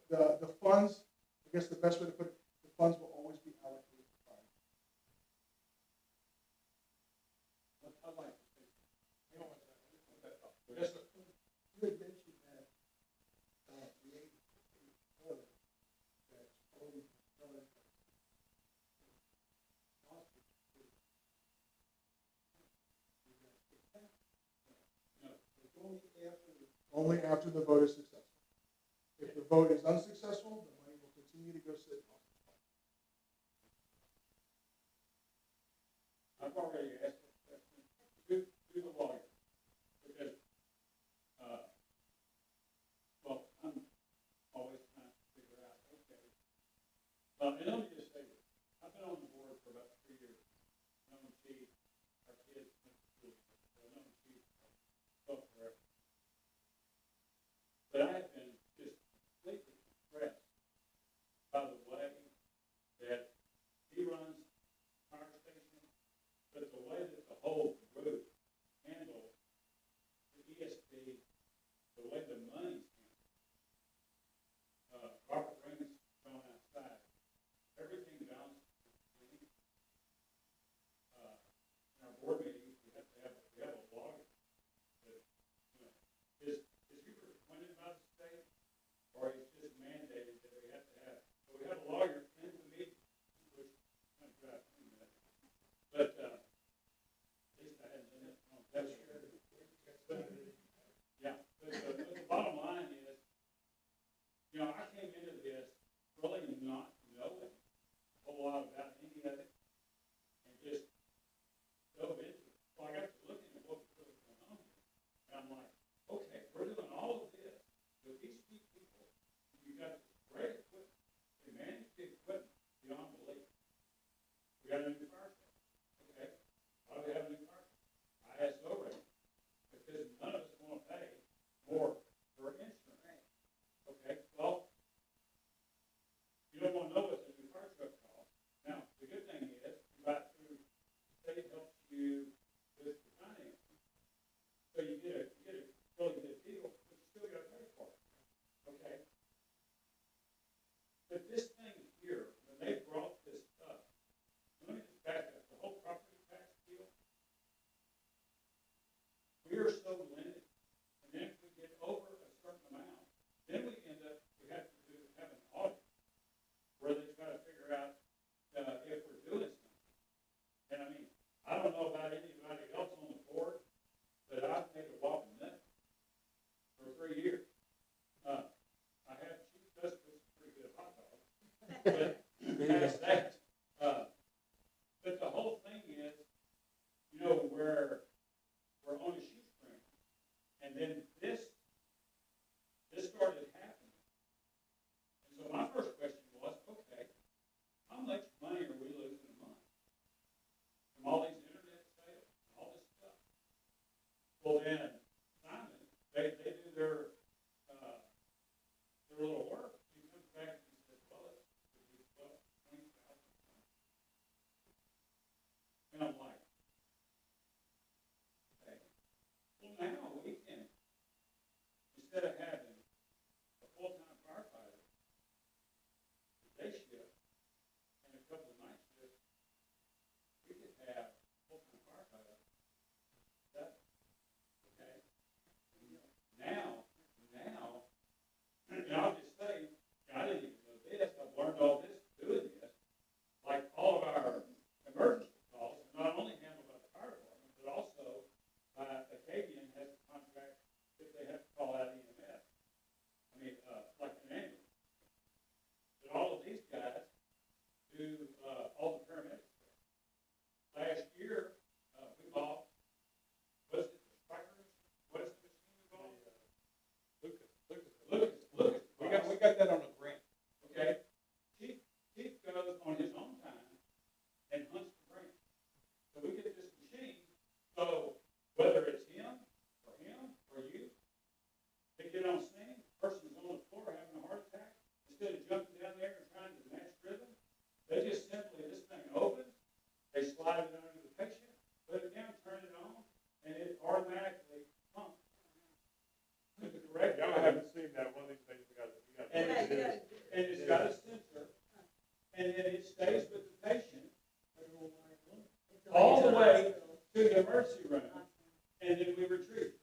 the funds. I guess the best way to put it, the funds will always be allocated to fire. I'd like to say, yes, sir. You had mentioned that, the order that's always done. Only after the vote is successful. If the vote is unsuccessful, the money will continue to go sit in office. I've already asked this question to the lawyer, because, well, I'm always trying to figure out, okay. And let me just say this, I've been on the board for about 3 years. Known Chief, our kids went to school, known Chief, spoke forever. But I have been just completely impressed by the way that he runs fire station, but the way that the whole group handles the ESP, the way the money's handled. Robert Raymond's gone outside. Everything balances. In our board meetings, we have a lawyer that, you know, is he appointed by the state, or is just mandated that we And then this started happening. And so my first question was, okay, how much money are we losing a month from all these internet sales and all this stuff? Well, then Simon, they do their little work. He comes back and he says, well, it's $20,000. And I'm like, okay, well now we can, instead of having a full-time firefighter, day shift, and a couple of night shifts, we could have full-time firefighter. That, okay? Now, and I'll just say, I didn't even know this, I've learned all this doing this. Like all of our emergency calls are not only handled by the fire department, but also by Acadian has a contract if they have to call out EMS. I mean, like an ambulance. But all of these guys do all the paramedic stuff. Last year, we bought, what is it, the Strikers? What is the machine we bought? Lucas. We got that on a grant. Okay? Chief goes on his own time and hunts the grant. So we get this machine, so whether it's him or you, they get on scene, person's on the floor having a heart attack, instead of jumping down there and trying to match rhythm, they just simply, this thing opens, they slide it under the patient, put it down, turn it on, and it automatically pumps to the correct. Y'all haven't seen that. One of these days we got And it's got a sensor, and then it stays with the patient all the way to the emergency room, and then we retrieve.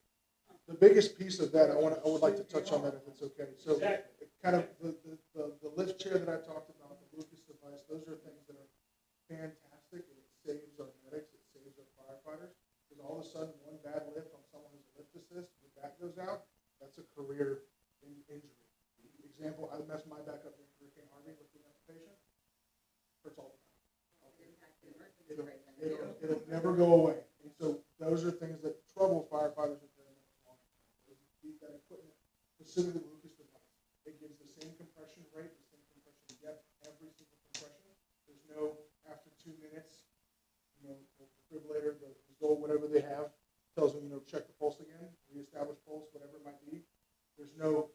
The biggest piece of that, I would like to touch on that if it's okay. So Exactly. kind of the lift chair that I talked about, the Lucas device, those are things that are fantastic, and it saves our medics, it saves our firefighters, because all of a sudden, one bad lift on someone who's a lift assist, your back goes out, that's a career injury. Example, I messed my back up in Hurricane Harvey lifting up a patient, hurts all the time. It'll never go away. And so those are things that trouble firefighters with their that equipment, specifically the Lucas device. It gives the same compression rate, the same compression depth, every single compression. There's no after 2 minutes, the defibrillator, the Zoll, whatever they have, tells them, check the pulse again, reestablish pulse, whatever it might be. There's no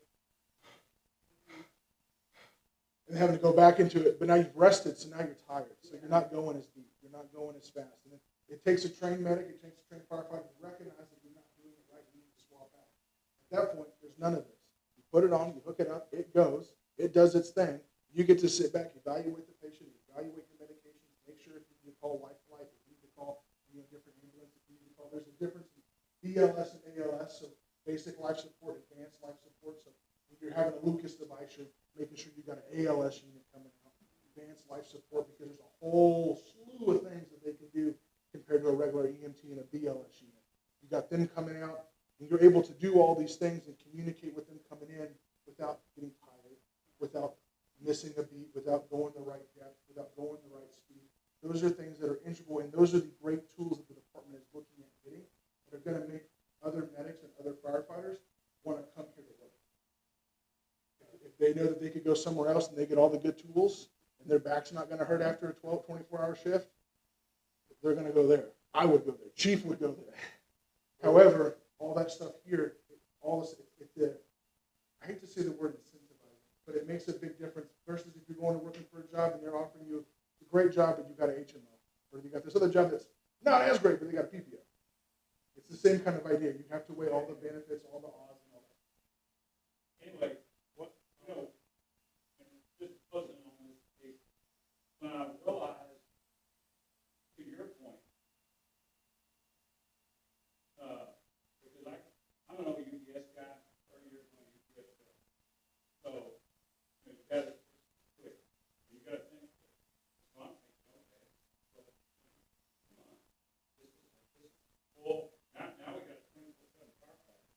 and having to go back into it, but now you've rested, so now you're tired. So you're not going as deep, you're not going as fast. And it takes a trained medic, it takes a trained firefighter to recognize that you're not doing it right, you need to swap out. At that point, there's none of this. You put it on, you hook it up, it goes, it does its thing. You get to sit back, evaluate the patient, evaluate your medications, make sure if you need to call life flight, if you need to call different ambulance, if you need to call. There's a difference in BLS and ALS, so basic life support, advanced life support. So when you're having a Lucas device, you're making sure you got an ALS unit coming out, advanced life support, because there's a whole slew of things that they can do compared to a regular EMT and a BLS unit. You got them coming out, and you're able to do all these things and communicate with them coming in without getting tired, without missing a beat, without going the right depth, without going the right speed. Those are things that are integral, and those are the great tools that the department is looking at getting that are going to make other medics and other firefighters want to come here to work. If they know that they could go somewhere else and they get all the good tools and their back's not going to hurt after a 12, 24-hour shift, they're going to go there. I would go there. Chief would go there. However, all that stuff here, I hate to say the word incentivizing, but it makes a big difference versus if you're going to working for a job and they're offering you a great job but you got an HMO, or you got this other job that's not as great but they got a PPO. It's the same kind of idea. You have to weigh all the benefits, all the odds, and all that. Anyway, just closing on this case, when I realized, to your point, because I'm an old UPS guy, 30 years on UPS guy. So, you got to quick. You got to think quick. So I'm thinking, okay, well, come on. This is full. Now we got a 24/7 firefighter.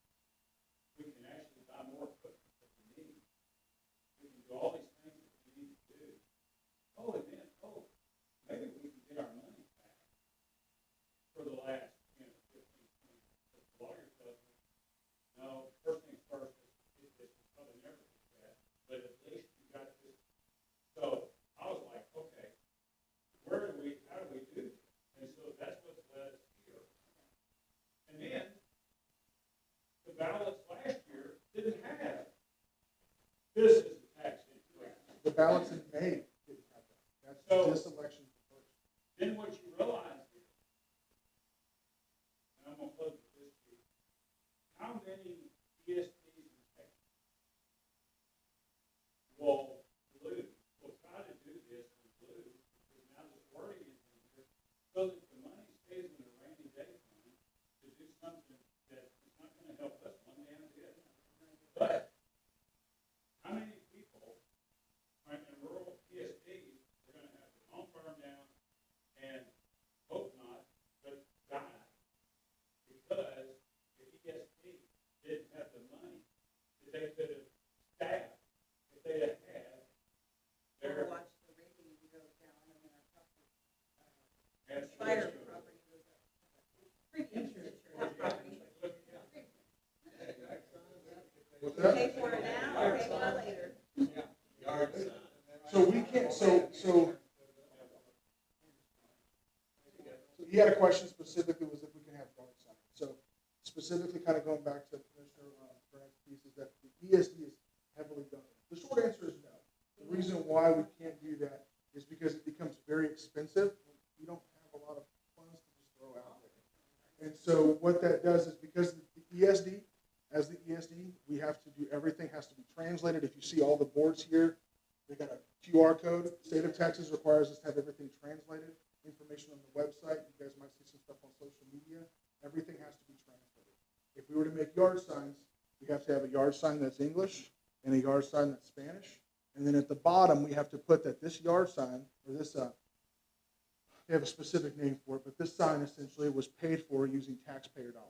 Pay for it now or pay for it later. So we can't, so he had a question specifically was if we can have yard signs. So specifically kind of going back to Commissioner Grant's piece is that the ESD is heavily governed. The short answer is no. The reason why we can't do that is because it becomes very expensive. We don't have a lot of funds to just throw out there. And so what that does is because the ESD, as the ESD, we have to do everything has to be translated. If you see all the boards here, they got a QR code. The state of Texas requires us to have everything translated. Information on the website. You guys might see some stuff on social media. Everything has to be translated. If we were to make yard signs, we have to have a yard sign that's English and a yard sign that's Spanish. And then at the bottom, we have to put that this yard sign, or this, they have a specific name for it, but this sign essentially was paid for using taxpayer dollars.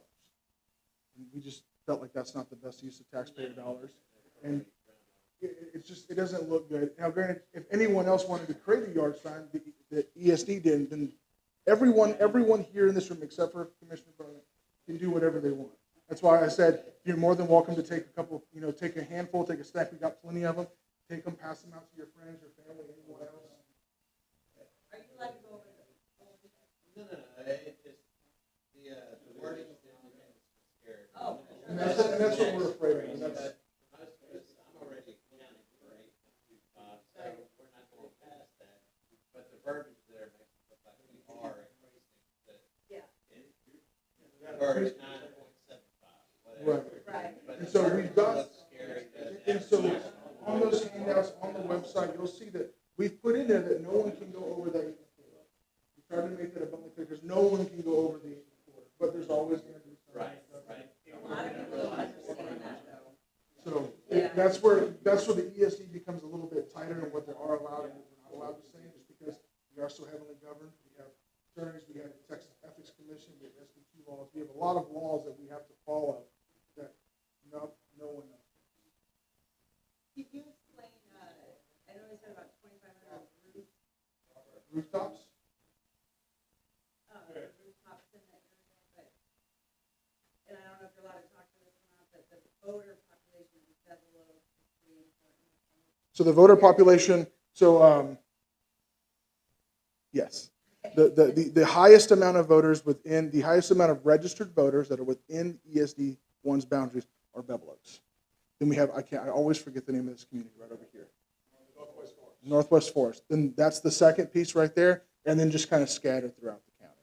And we just felt like that's not the best use of taxpayer dollars. And it's just, it doesn't look good. Now, granted, if anyone else wanted to create a yard sign, the ESD didn't, then everyone here in this room, except for Commissioner Bowman, can do whatever they want. That's why I said you're more than welcome to take a couple, take a handful, take a stack. We got plenty of them. Take them, pass them out to your friends, your family, anyone else. Are you allowed to go over there? No, it's just, the wording is the only thing that's scared. Oh. And that's what we're afraid of. And that's, I'm already accounting for 8.25, so we're not going past that. But the verbiage there makes it look like we are increasing the. Yeah. Verbiage 9.75, whatever. Right. But and so we've got, scary. and so on those handouts on the website, you'll see that we've put in there that no one can go over that 8.25. We tried to make that abundantly clear because no one can go over the 8.25, but there's always going to be some. Right. A lot of people don't understand that though. So Yeah. that's where the ESD becomes a little bit tighter in what they are allowed and what they're not allowed to say, just because we are so heavily governed. We have attorneys, we have the Texas Ethics Commission, we have SB2 laws. We have a lot of laws that we have to follow that no one knows. Can you explain, I know you said about 2,500 Rooftops? Rooftops in that area, but, and I don't know if you're allowed to talk to this or not, but the voter population in Pueblo is pretty important. So the voter population, yes. The highest amount of voters the highest amount of registered voters that are within ESD 1's boundaries are Bevel Oaks. Then we have, I always forget the name of this community right over here. Northwest Forest. Then that's the second piece right there, and then just kind of scattered throughout the county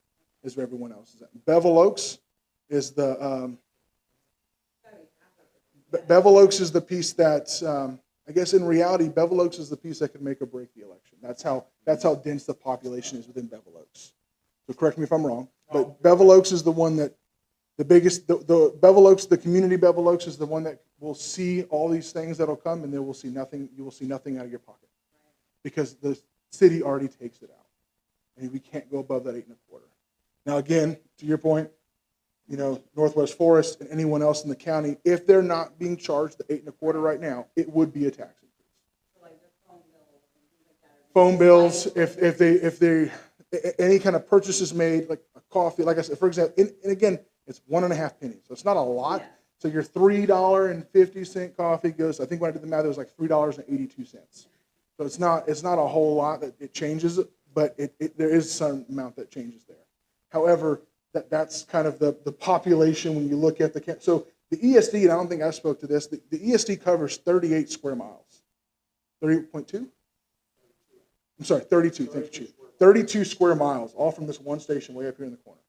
is where everyone else is at. Bevel Oaks is the, Bevel Oaks is the piece that, I guess in reality, Bevel Oaks is the piece that could make or break the election. That's how dense the population is within Bevel Oaks. So correct me if I'm wrong, but Bevel Oaks is the one that the biggest, the Bevel Oaks, the community Bevel Oaks is the one that will see all these things that'll come, and there will see nothing. You will see nothing out of your pocket because the city already takes it out, and we can't go above that 8.25. Now, again, to your point, Northwest Forest and anyone else in the county, if they're not being charged the 8.25 right now, it would be a tax increase. So like the phone bills and things like that. Phone bills, if they any kind of purchases made, like a coffee, like I said, for example, and again, it's 1.5 pennies, so it's not a lot. Yeah. So your $3.50 coffee goes, I think when I did the math, it was like $3.82. So it's not a whole lot that it changes, but there is some amount that changes there. However, that's kind of the population when you look at so the ESD, and I don't think I spoke to this, the ESD covers 38 square miles. 38.2? I'm sorry, 32, thank you, Chief. 32 square miles, all from this one station way up here in the corner.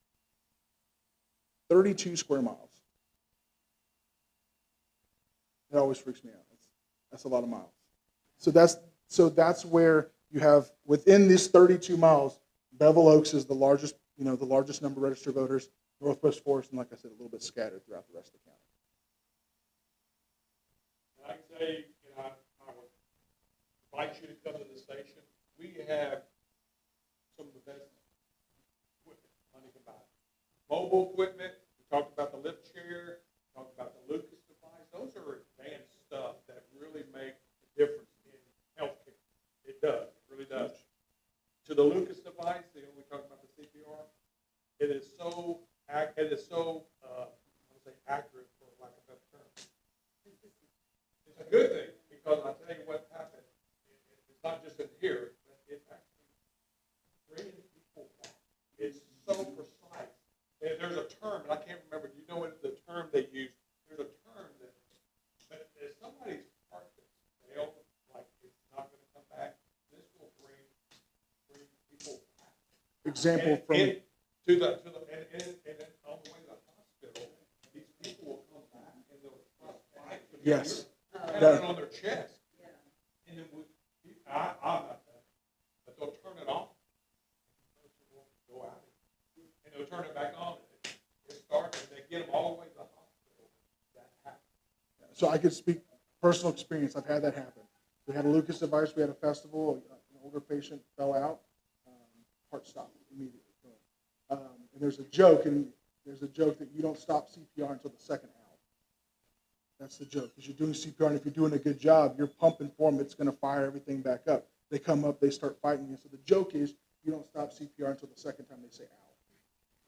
32 square miles. It always freaks me out. That's a lot of miles. So that's where you have, within these 32 miles, Bevel Oaks is the largest, the largest number of registered voters, Northwest Forest, and like I said, a little bit scattered throughout the rest of the county. I can say, I would invite you to come to the station. We have some of the best equipment money can buy. Mobile equipment, we talked about the lift chair, talked about the Lucas device. Those are advanced stuff that really make a difference in healthcare. It does, it really does. To the Lucas device, we talked about the CPR. It is so I would say accurate, for lack of a better term. example from. And to the, and on the way to the hospital, these people will come back and they'll fight for the Yes. pound it on their chest. Yeah. And then I'm not that, but they'll turn it off. Go out. And they'll turn it back on. It starts, and they get them all the way to the hospital. That happens. So I could speak personal experience. I've had that happen. We had a Lucas device. We had a festival. An older patient fell out. Heart stopped immediately. And there's a joke that you don't stop CPR until the second hour. That's the joke, because you're doing CPR, and if you're doing a good job, you're pumping for them. It's going to fire everything back up. They come up, they start fighting you. So the joke is you don't stop CPR until the second time they say ow.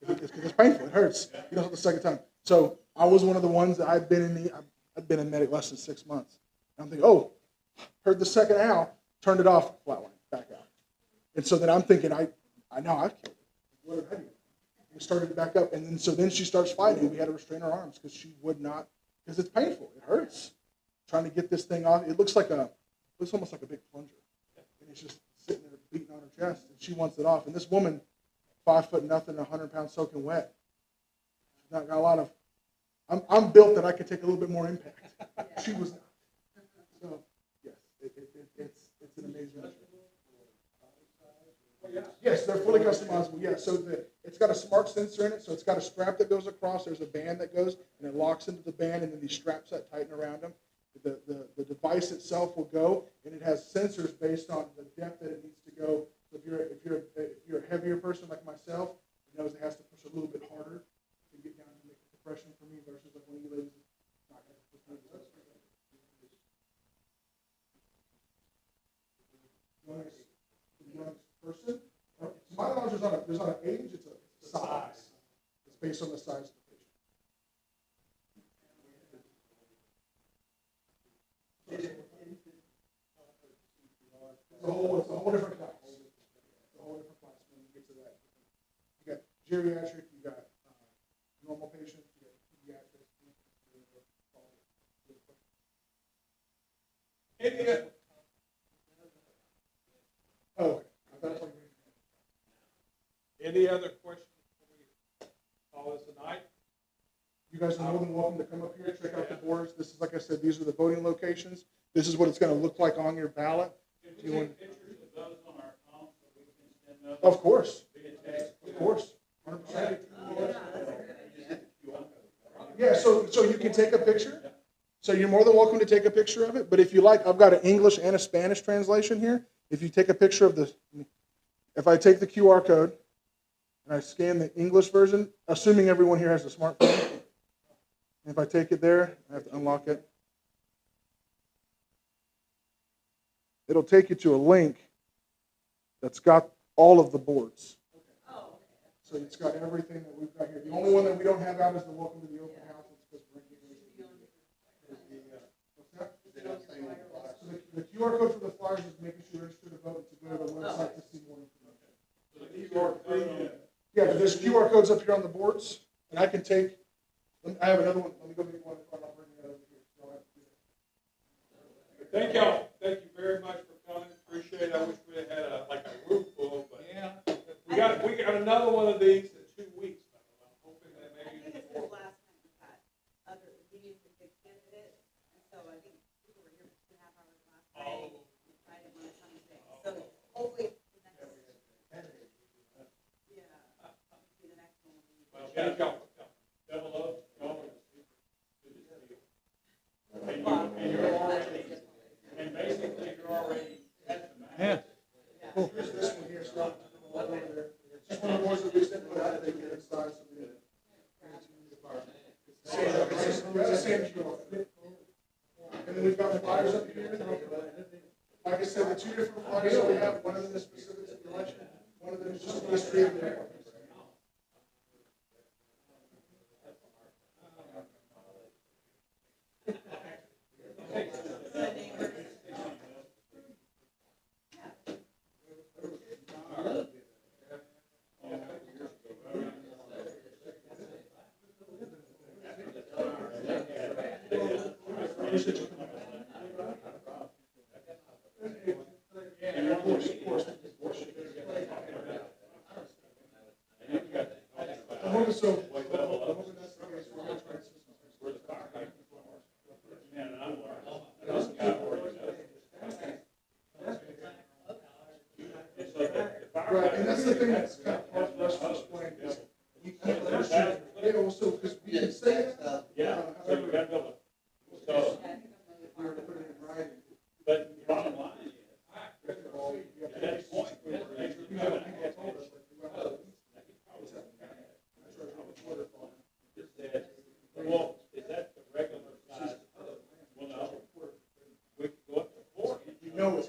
Because it's painful. It hurts. You don't stop the second time. So I was one of the ones that I'd been a medic less than 6 months. And I'm thinking, oh, heard the second ow, turned it off, flatline, back out. And so then I'm thinking, I know I've killed it. What did I do? We started to back up, and then she starts fighting. We had to restrain her arms because she would not, because it's painful. It hurts. Trying to get this thing off. It looks almost like a big plunger. And it's just sitting there beating on her chest, and she wants it off. And this woman, 5 foot nothing, 100 pounds soaking wet. She's not got a lot of, I'm built that I could take a little bit more impact. She was not. So, yes, it's an amazing machine. Yes, they're fully customizable. Yeah, so it's got a smart sensor in it, so it's got a strap that goes across. There's a band that goes, and it locks into the band, and then these straps that tighten around them. The device itself will go, and it has sensors based on the depth that it needs to go. So if you're a heavier person like myself, it knows it has to push a little bit harder to get down to make the compression for me versus like when you ladies not going to push me. Youngest person. To my knowledge, there's not an age, it's a size. It's based on the size of the patient. It's a whole different class. It's a whole different class when you get to that. You got geriatric, you got normal patients, you got pediatric. Oh, okay. I thought it was like Any other questions before we call this a night? you guys are more than welcome to come up here, check out the boards. This is, like I said, these are the voting locations. This is what it's going to look like on your ballot. Can we take pictures of those on our phone so we can send those? Of course. Via text? Of course. 100%. Yeah, so you can take a picture. So you're more than welcome to take a picture of it. But if you like, I've got an English and a Spanish translation here. If you take a picture of if I take the QR code and I scan the English version, assuming everyone here has a smartphone, and if I take it there, I have to unlock it. It'll take you to a link that's got all of the boards. So it's got everything that we've got here. The only one that we don't have out is the Welcome to the Open House. It's because so the QR code for the flyers is making sure you're registered to vote to go to the website to see more information. Yeah, but there's QR codes up here on the boards, and I can take. I have another one. Let me go get one. I'll bring it over here. Thank y'all. Thank you very much for coming. Appreciate it. I wish we had a room full, but yeah, we got another one of these in 2 weeks. I'm hoping that I think maybe. it's the last time we had other, we used to pick candidate, and so I think people were here for 2.5 hours last Friday. Friday when it's coming today. So hopefully the next, be the next one. Well, thank y'all. Double up, y'all are super good deal. And basically you're already at the max. Cool. Here's this one here. So over there. Just one of the boards that we sent put out. They get it signed. It's the same QR. And then we've got flyers up here. Like I said, the two different flyers that we have, one of them is specific to the election, one of them is just the history of the network. thing that's kind of hard for us to explain is we can't let our students, yeah, well, so, because we can say that. Yeah, so you gotta go, so, We were to put it in writing. but the bottom line is, First of all, you have to. that's the point. You know, people told us, like, we went out. What's that? I tried to report it on. It said, well, is that the regular size? Well, no, we could go up to 40. You know it's